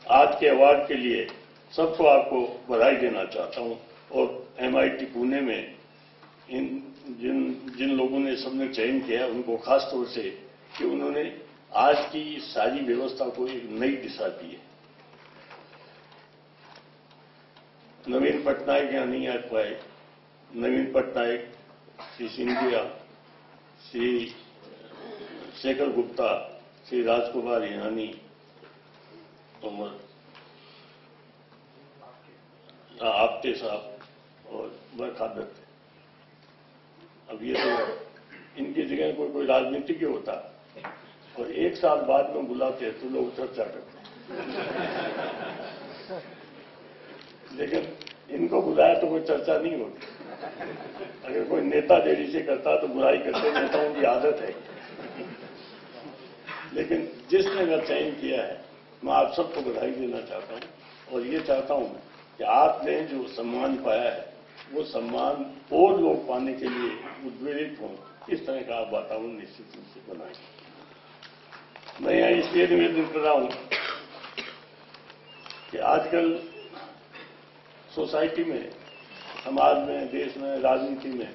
आज के अवार्ड के लिए सबको आपको बधाई देना चाहता हूं और MIT पुणे में जिन लोगों ने सबने चयन किया उनको खास तौर से कि उन्होंने आज की सारी व्यवस्था को एक नई दिशा दी है। नवीन पटनायक यहाँ नहीं आ पाए। नवीन पटनायक, श्री सिंधिया, श्री शेखर गुप्ता, श्री राजकुमार ईरानी और आपटे साहब और बरखादत। अब ये तो इनकी जगह कोई राजनीतिज्ञ होता और एक साल बाद में बुलाते तो लोग चर्चा करते, लेकिन इनको बुलाया तो कोई चर्चा नहीं होती। अगर कोई नेता देरी से करता तो बुराई करते, नेताओं की आदत है। लेकिन जिसने का चयन किया है, मैं आप सबको बधाई देना चाहता हूं और ये चाहता हूं कि आपने जो सम्मान पाया है वो सम्मान और लोग पाने के लिए उद्वेलित हों, इस तरह का आप वातावरण निश्चित रूप से बनाएं। मैं यहाँ इसलिए निवेदन कर रहा हूं कि आजकल सोसाइटी में, समाज में, देश में, राजनीति में,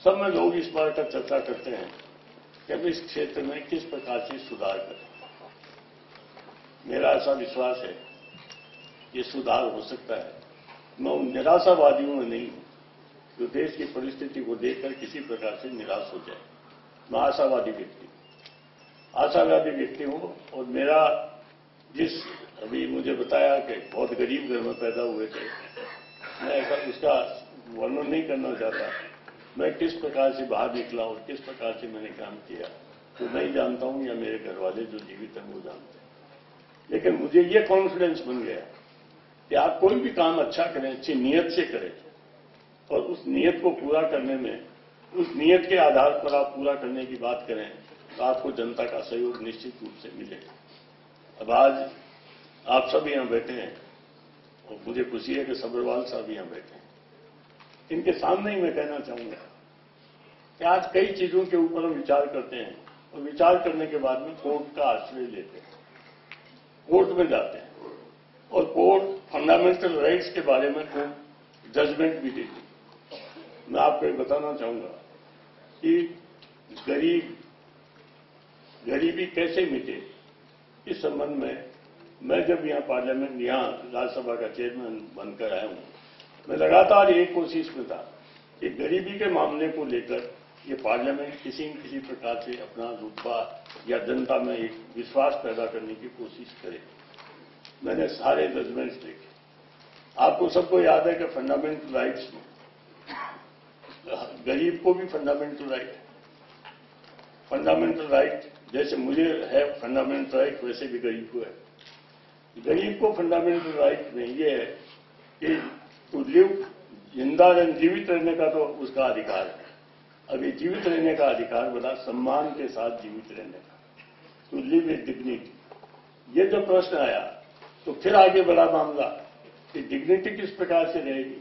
सब में लोग इस बार का चर्चा करते हैं कि अब इस क्षेत्र में किस प्रकार से सुधार करें। मेरा ऐसा विश्वास है ये सुधार हो सकता है। मैं उन निराशावादियों में नहीं हूं जो देश की परिस्थिति को देखकर किसी प्रकार से निराश हो जाए। मैं आशावादी व्यक्ति हूं और मेरा जिस अभी मुझे बताया कि बहुत गरीब घर में पैदा हुए थे, मैं उसका वर्णन नहीं करना चाहता। मैं किस प्रकार से बाहर निकला और किस प्रकार से मैंने काम किया तो नहीं जानता हूं या मेरे घर वाले जो जीवित हैं वो जानते हैं। लेकिन मुझे ये कॉन्फिडेंस बन गया कि आप कोई भी काम अच्छा करें, अच्छी नीयत से करें और उस नीयत को पूरा करने में, उस नीयत के आधार पर आप पूरा करने की बात करें तो आपको जनता का सहयोग निश्चित रूप से मिलेगा। अब आज आप सब यहां बैठे हैं और मुझे खुशी है कि सब्रवाल साहब यहां बैठे हैं। इनके सामने ही मैं कहना चाहूंगा कि आज कई चीजों के ऊपर हम विचार करते हैं और विचार करने के बाद में कोर्ट का आश्रय लेते हैं, कोर्ट में जाते हैं और कोर्ट फंडामेंटल राइट्स के बारे में कोर्ट जजमेंट भी देती है। मैं आपको ये बताना चाहूंगा कि गरीबी कैसे मिटे, इस संबंध में मैं जब यहाँ पार्लियामेंट, यहाँ राज्यसभा का चेयरमैन बनकर आया हूँ, मैं लगातार एक कोशिश में था कि गरीबी के मामले को लेकर ये पार्लियामेंट किसी न किसी प्रकार से अपना रुतबा या जनता में एक विश्वास पैदा करने की कोशिश करे। मैंने सारे जजमेंट्स देखे। आपको सबको याद है कि फंडामेंटल राइट्स में गरीब को भी फंडामेंटल राइट है। फंडामेंटल राइट जैसे मुझे है फंडामेंटल राइट, वैसे भी गरीब को है। गरीब को फंडामेंटल राइट में ये है कि टू लिव, जिंदा रहने, जीवित रहने का तो उसका अधिकार है। अभी जीवित रहने का अधिकार बना सम्मान के साथ जीवित रहने का, टू लिव विद डिग्निटी। ये जब प्रश्न आया तो फिर आगे बढ़ा मामला कि डिग्निटी किस प्रकार से रहेगी,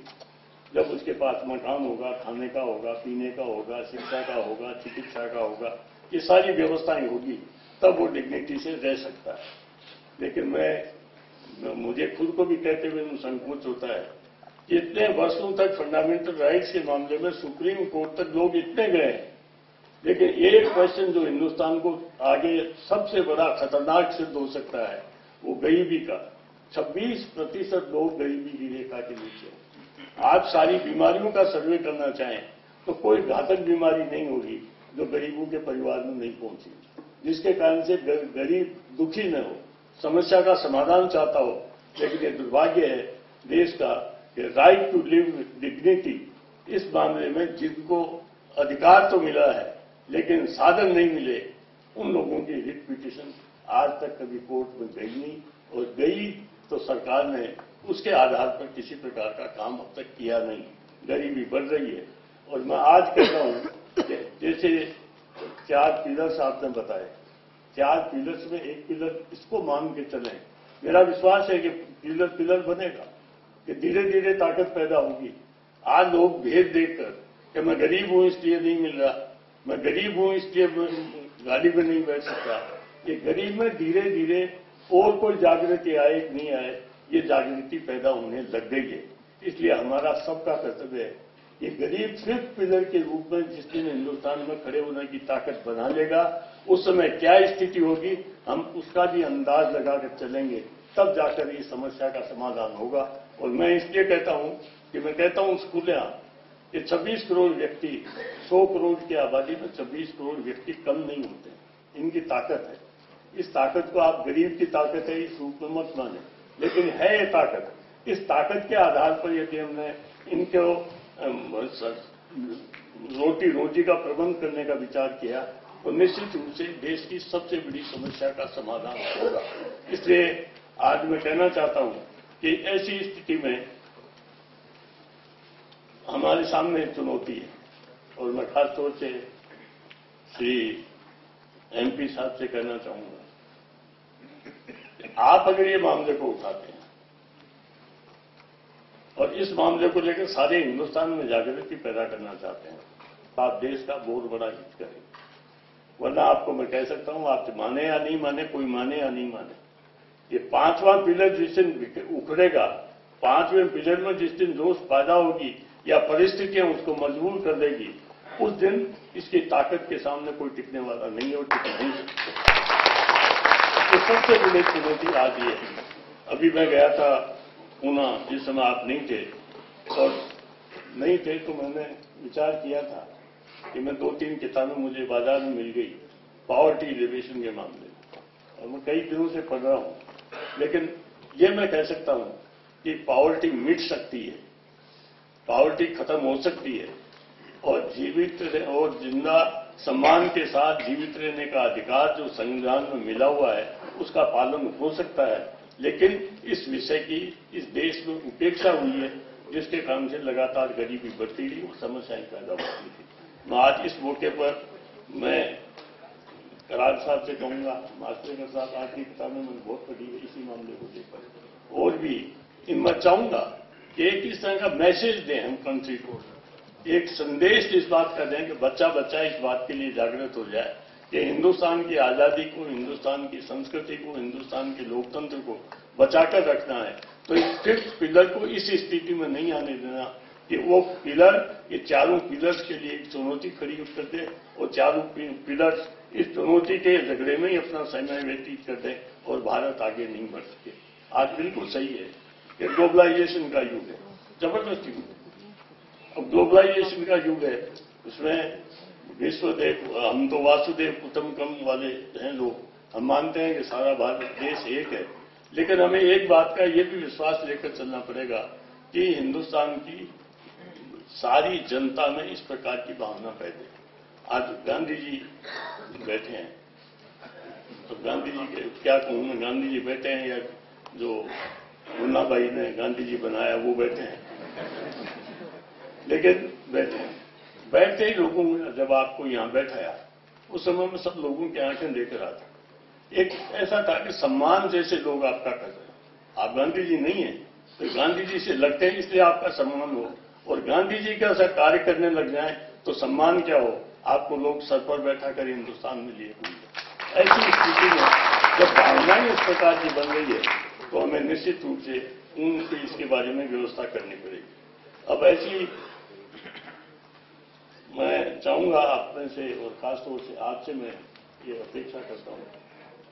जब उसके पास मकान होगा, खाने का होगा, पीने का होगा, शिक्षा का होगा, चिकित्सा का होगा, ये सारी व्यवस्थाएं होगी, तब वो डिग्निटी से रह सकता है। लेकिन मुझे खुद को भी कहते हुए संकोच होता है कि इतने वर्षों तक फंडामेंटल राइट्स के मामले में सुप्रीम कोर्ट तक लोग इतने गए, लेकिन एक क्वेश्चन जो हिंदुस्तान को आगे सबसे बड़ा खतरनाक सिद्ध हो सकता है, वो गरीबी का। 26% लोग गरीबी की रेखा के नीचे। आप सारी बीमारियों का सर्वे करना चाहें तो कोई घातक बीमारी नहीं होगी जो गरीबों के परिवार में नहीं पहुंची, जिसके कारण से गरीब दुखी न हो, समस्या का समाधान चाहता हो। लेकिन ये दुर्भाग्य है देश का कि right to live with dignity, इस मामले में जिनको अधिकार तो मिला है लेकिन साधन नहीं मिले, उन लोगों की रिट पिटीशन आज तक कभी कोर्ट में गई नहीं, और गई तो सरकार ने उसके आधार पर किसी प्रकार का काम अब तक किया नहीं। गरीबी बढ़ रही है। और मैं आज कहता हूं जैसे 4 पिलर्स आपने बताए, 4 पिलर्स में एक पिलर इसको मान के चलें, मेरा विश्वास है कि पिलर बनेगा, कि धीरे धीरे ताकत पैदा होगी। आज लोग भेद देखकर कि मैं गरीब हूं इसलिए नहीं मिल रहा, मैं गरीब हूं इसलिए गाड़ी में नहीं बैठ सकता, ये गरीब में धीरे धीरे और कोई जागृति आए कि नहीं आए, ये जागृति पैदा होने लग गई है। इसलिए हमारा सबका कर्तव्य है कि गरीब फिफ्थ पिलर के रूप में जिस दिन हिंदुस्तान में खड़े होने की ताकत बना लेगा, उस समय क्या स्थिति होगी हम उसका भी अंदाज लगाकर चलेंगे, तब जाकर इस समस्या का समाधान होगा। और मैं इसलिए कहता हूं कि मैं कहता हूं खुलेआम कि 26 करोड़ व्यक्ति, 100 करोड़ की आबादी में 26 करोड़ व्यक्ति कम नहीं होते, इनकी ताकत है। इस ताकत को आप गरीब की ताकत है इस रूप में मत माने, लेकिन है ये ताकत। इस ताकत के आधार पर यदि हमने इनको रोजी का प्रबंध करने का विचार किया तो निश्चित रूप से देश की सबसे बड़ी समस्या का समाधान होगा। इसलिए आज मैं कहना चाहता हूं कि ऐसी स्थिति में हमारे सामने चुनौती है, और मैं खासतौर से श्री एमपी साहब से कहना चाहूंगा, आप अगर ये मामले को उठाते हैं और इस मामले को लेकर सारे हिंदुस्तान में जागृति पैदा करना चाहते हैं, तो आप देश का बहुत बड़ा हित करें। वरना आपको मैं कह सकता हूं, आप माने या नहीं माने, कोई माने या नहीं माने, ये 5वां पिलर जिस दिन उखड़ेगा, 5वें पिलर में जिस दिन जोश पैदा होगी या परिस्थितियां उसको मजबूर कर देगी, उस दिन इसकी ताकत के सामने कोई टिकने वाला नहीं है और टिक नहीं सकता। तो सबसे बड़ी चुनौती आज ये है। अभी मैं गया था पूना, जिस समय आप नहीं थे, और नहीं थे तो मैंने विचार किया था कि मैं 2-3 किताबें मुझे बाजार में मिल गई पॉवर्टी एलिवेशन के मामले में, और मैं कई दिनों से पढ़ रहा हूं। लेकिन ये मैं कह सकता हूं कि पॉवर्टी मिट सकती है, पॉवर्टी खत्म हो सकती है, और जीवित और जिंदा सम्मान के साथ जीवित रहने का अधिकार जो संविधान में मिला हुआ है उसका पालन हो सकता है। लेकिन इस विषय की इस देश में उपेक्षा हुई है, जिसके कारण से लगातार गरीबी बढ़ती रही और समस्याएं पैदा होती थी। मैं आज इस मौके पर मैं करार साहब से कहूंगा, मास्टर साहब आपकी किताबें मैंने बहुत पढ़ी है इसी मामले को लेकर, और भी मैं चाहूंगा कि एक इस तरह का मैसेज दें हम कंट्री को, एक संदेश इस बात का दें कि बच्चा बच्चा इस बात के लिए जागृत हो जाए कि हिंदुस्तान की आजादी को, हिंदुस्तान की संस्कृति को, हिंदुस्तान के लोकतंत्र को बचाकर रखना है। तो इस 5th पिलर को इस स्थिति में नहीं आने देना, कि वो पिलर, ये चारों पिलर्स के लिए एक चुनौती खड़ी कर दे और चारों पिलर्स इस चुनौती के झगड़े में ही अपना समय व्यतीत कर दें और भारत आगे नहीं बढ़ सके। आज बिल्कुल सही है कि ग्लोबलाइजेशन का युग है, जबरदस्त युग है। अब ग्लोबलाइजेशन का युग है, उसमें विश्वदेव, हम तो वासुदेव कुटुंबकम वाले हैं लोग, हम मानते हैं कि सारा भारत देश एक है, लेकिन हमें एक बात का ये भी विश्वास लेकर चलना पड़ेगा कि हिंदुस्तान की सारी जनता में इस प्रकार की भावना पैदा है। आज गांधी जी बैठे हैं, तो गांधी जी के क्या कहूं मैं, गांधी जी बैठे हैं या जो मुन्ना भाई ने गांधी जी बनाया वो बैठे हैं, लेकिन बैठे हैं। बैठते ही लोगों ने जब आपको यहां बैठाया, उस समय में सब लोगों की आंखें देकर आता, एक ऐसा था कि सम्मान जैसे लोग आपका कर रहे हैं। आप गांधी जी नहीं है तो गांधी जी से लगते हैं इसलिए आपका सम्मान हो, और गांधी जी का ऐसा कार्य करने लग जाए तो सम्मान क्या हो, आपको लोग सर पर बैठा कर हिंदुस्तान में लिए हुए। ऐसी स्थिति में जब भावनाएं इस प्रकार की बन रही है तो हमें निश्चित रूप से उनकी इसके बारे में व्यवस्था करनी पड़ेगी। अब ऐसी मैं चाहूंगा आपने से और खासतौर से आपसे मैं ये अपेक्षा करता हूं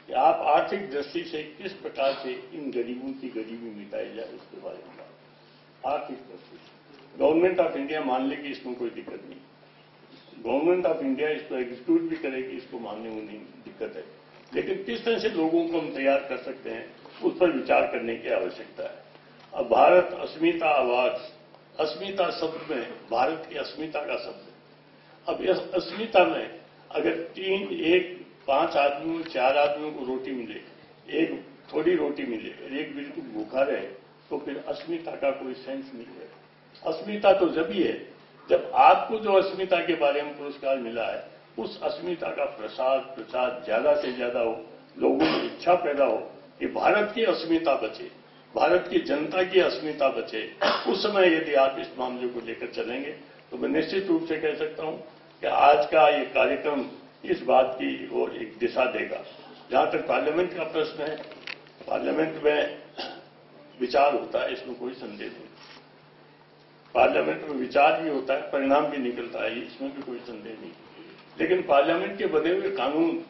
कि आप आर्थिक दृष्टि से किस प्रकार से इन गरीबों की गरीबी मिटाई जाए उसके बारे में बात। आर्थिक दृष्टि से गवर्नमेंट ऑफ इंडिया मान ले कि इसमें कोई दिक्कत नहीं, गवर्नमेंट ऑफ इंडिया इसको एग्जीक्यूट भी करेगी, इसको मानने में नहीं दिक्कत है, लेकिन किस तरह से लोगों को हम तैयार कर सकते हैं उस पर विचार करने की आवश्यकता है। अब भारत अस्मिता अवार्ड, अस्मिता शब्द में भारत की अस्मिता का शब्द है। अब इस अस्मिता में अगर 5 आदमियों 4 आदमियों को रोटी मिले, एक थोड़ी रोटी मिले और एक बिल्कुल भूखा रहे, तो फिर अस्मिता का कोई सेंस नहीं है। अस्मिता तो जब ही है जब आपको जो अस्मिता के बारे में पुरस्कार मिला है उस अस्मिता का प्रचार ज्यादा से ज्यादा हो, लोगों में इच्छा पैदा हो कि भारत की अस्मिता बचे, भारत की जनता की अस्मिता बचे। उस समय यदि आप इस मामले को लेकर चलेंगे तो मैं निश्चित रूप से कह सकता हूं कि आज का ये कार्यक्रम इस बात की ओर एक दिशा देगा। जहां तक पार्लियामेंट का प्रश्न है, पार्लियामेंट में विचार होता है, इसमें कोई संदेह नहीं। पार्लियामेंट में विचार भी होता है, परिणाम भी निकलता है, इसमें भी कोई संदेह नहीं। लेकिन पार्लियामेंट के बने हुए कानून,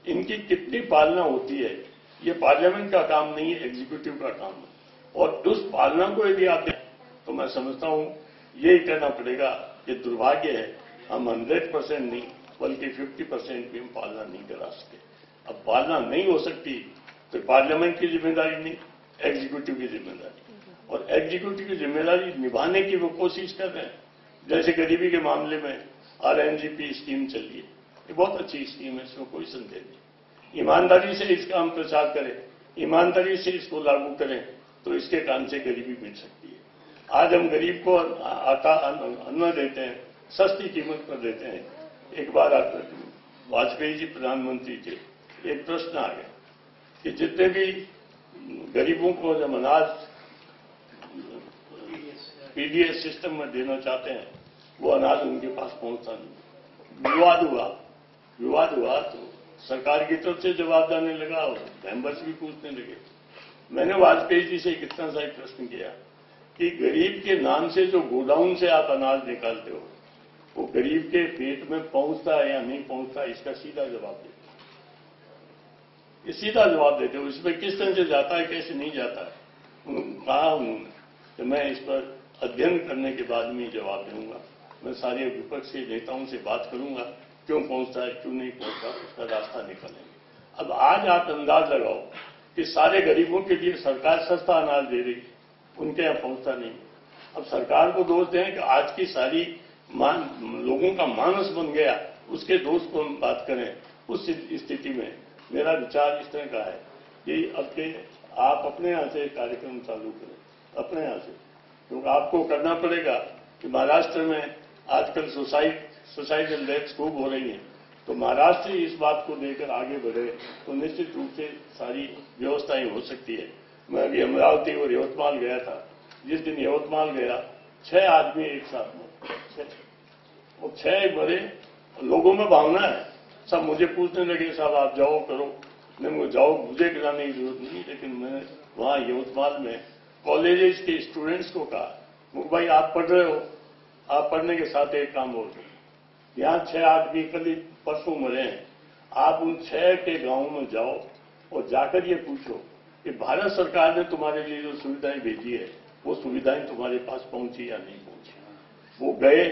इनकी कितनी पालना होती है, ये पार्लियामेंट का काम नहीं है, एग्जीक्यूटिव का काम है। और उस पालना को यदि आप दें तो मैं समझता हूं यही कहना पड़ेगा कि दुर्भाग्य है हम 100% नहीं बल्कि 50% भी हम पालना नहीं करा सके। अब पालना नहीं हो सकती तो पार्लियामेंट की जिम्मेदारी नहीं, एग्जीक्यूटिव की जिम्मेदारी, और एग्जीक्यूटिव की जिम्मेदारी निभाने की वो कोशिश कर रहे हैं। जैसे गरीबी के मामले में RNGP स्कीम चली है, ये बहुत अच्छी स्कीम है, इसमें कोई संदेह नहीं। ईमानदारी से इसका हम प्रचार करें, ईमानदारी से इसको लागू करें तो इसके काम से गरीबी मिट सकती है। आज हम गरीब को आटा अन्न देते हैं, सस्ती कीमत पर देते हैं। एक बार वाजपेयी जी प्रधानमंत्री थे, एक प्रश्न आ गया कि जितने भी गरीबों को जब अनाज PDS सिस्टम में देना चाहते हैं वो अनाज उनके पास पहुंचता नहीं। विवाद हुआ तो सरकार की तरफ से जवाब देने लगा और मेंबर्स भी पूछने लगे। मैंने वाजपेयी जी से कितना सा प्रश्न किया कि गरीब के नाम से जो गोडाउन से आप अनाज निकालते हो वो गरीब के पेट में पहुंचता है या नहीं पहुंचता, इसका सीधा जवाब देते हो। सीधा जवाब देते हो, इसमें किस तरह से जाता है कैसे नहीं जाता है। कहा उन्होंने कि मैं इस पर अध्ययन करने के बाद में जवाब दूंगा, मैं सारे विपक्षी नेताओं से बात करूंगा, क्यों पहुंचता है क्यों नहीं पहुंचता, उसका रास्ता निकालेंगे। अब आज आप अंदाज लगाओ कि सारे गरीबों के लिए सरकार सस्ता अनाज दे रही, उनके यहां पहुंचता नहीं। अब सरकार को दोष दें कि आज की सारी लोगों का मानस बन गया, उसके दोष को हम बात करें। उस स्थिति में मेरा विचार इस तरह का है कि आप अपने यहां से कार्यक्रम चालू करें, अपने यहां से, क्योंकि आपको करना पड़ेगा कि महाराष्ट्र में आजकल सोसाइटल डेथ्स खूब हो रही हैं, तो महाराष्ट्र इस बात को लेकर आगे बढ़े तो निश्चित रूप से सारी व्यवस्थाएं हो सकती है। मैं अभी अमरावती और यवतमाल गया था, जिस दिन यवतमाल गया 6 आदमी एक साथ में, और 6 बड़े लोगों में भावना है। सब मुझे पूछने लगे साहब आप जाओ करो, मैं जाओ मुझे कराने की जरूरत नहीं, लेकिन मैंने वहां यवतमाल में कॉलेजेस के स्टूडेंट्स को कहा भाई आप पढ़ रहे हो आप पढ़ने के साथ एक काम और करें। यहाँ 6 आदमी कल परसों मरे हैं, आप उन 6 के गांव में जाओ और जाकर ये पूछो कि भारत सरकार ने तुम्हारे लिए जो सुविधाएं भेजी है वो सुविधाएं तुम्हारे पास पहुंची या नहीं पहुंची। वो गए,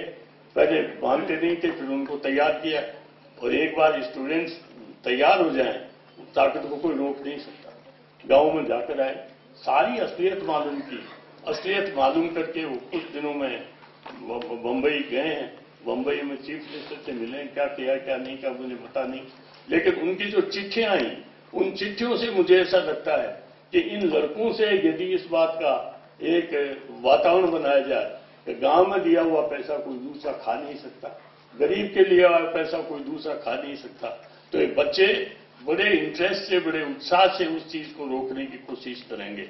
पहले मानते नहीं थे, फिर उनको तैयार किया, और एक बार स्टूडेंट्स तैयार हो जाएं, ताकत को कोई रोक नहीं सकता। गांव में जाकर आए, सारी असलियत मालूम की, असलियत मालूम करके वो कुछ दिनों में बंबई गए हैं। बंबई में चीफ मिनिस्टर से मिले, क्या किया क्या नहीं किया मुझे पता नहीं, लेकिन उनकी जो चिट्ठियां आई, उन चिट्ठियों से मुझे ऐसा लगता है कि इन लड़कों से यदि इस बात का एक वातावरण बनाया जाए कि गांव में दिया हुआ पैसा कोई दूसरा खा नहीं सकता, गरीब के लिया हुआ पैसा कोई दूसरा खा नहीं सकता, तो ये बच्चे बड़े इंटरेस्ट से, बड़े उत्साह से उस चीज को रोकने की कोशिश करेंगे।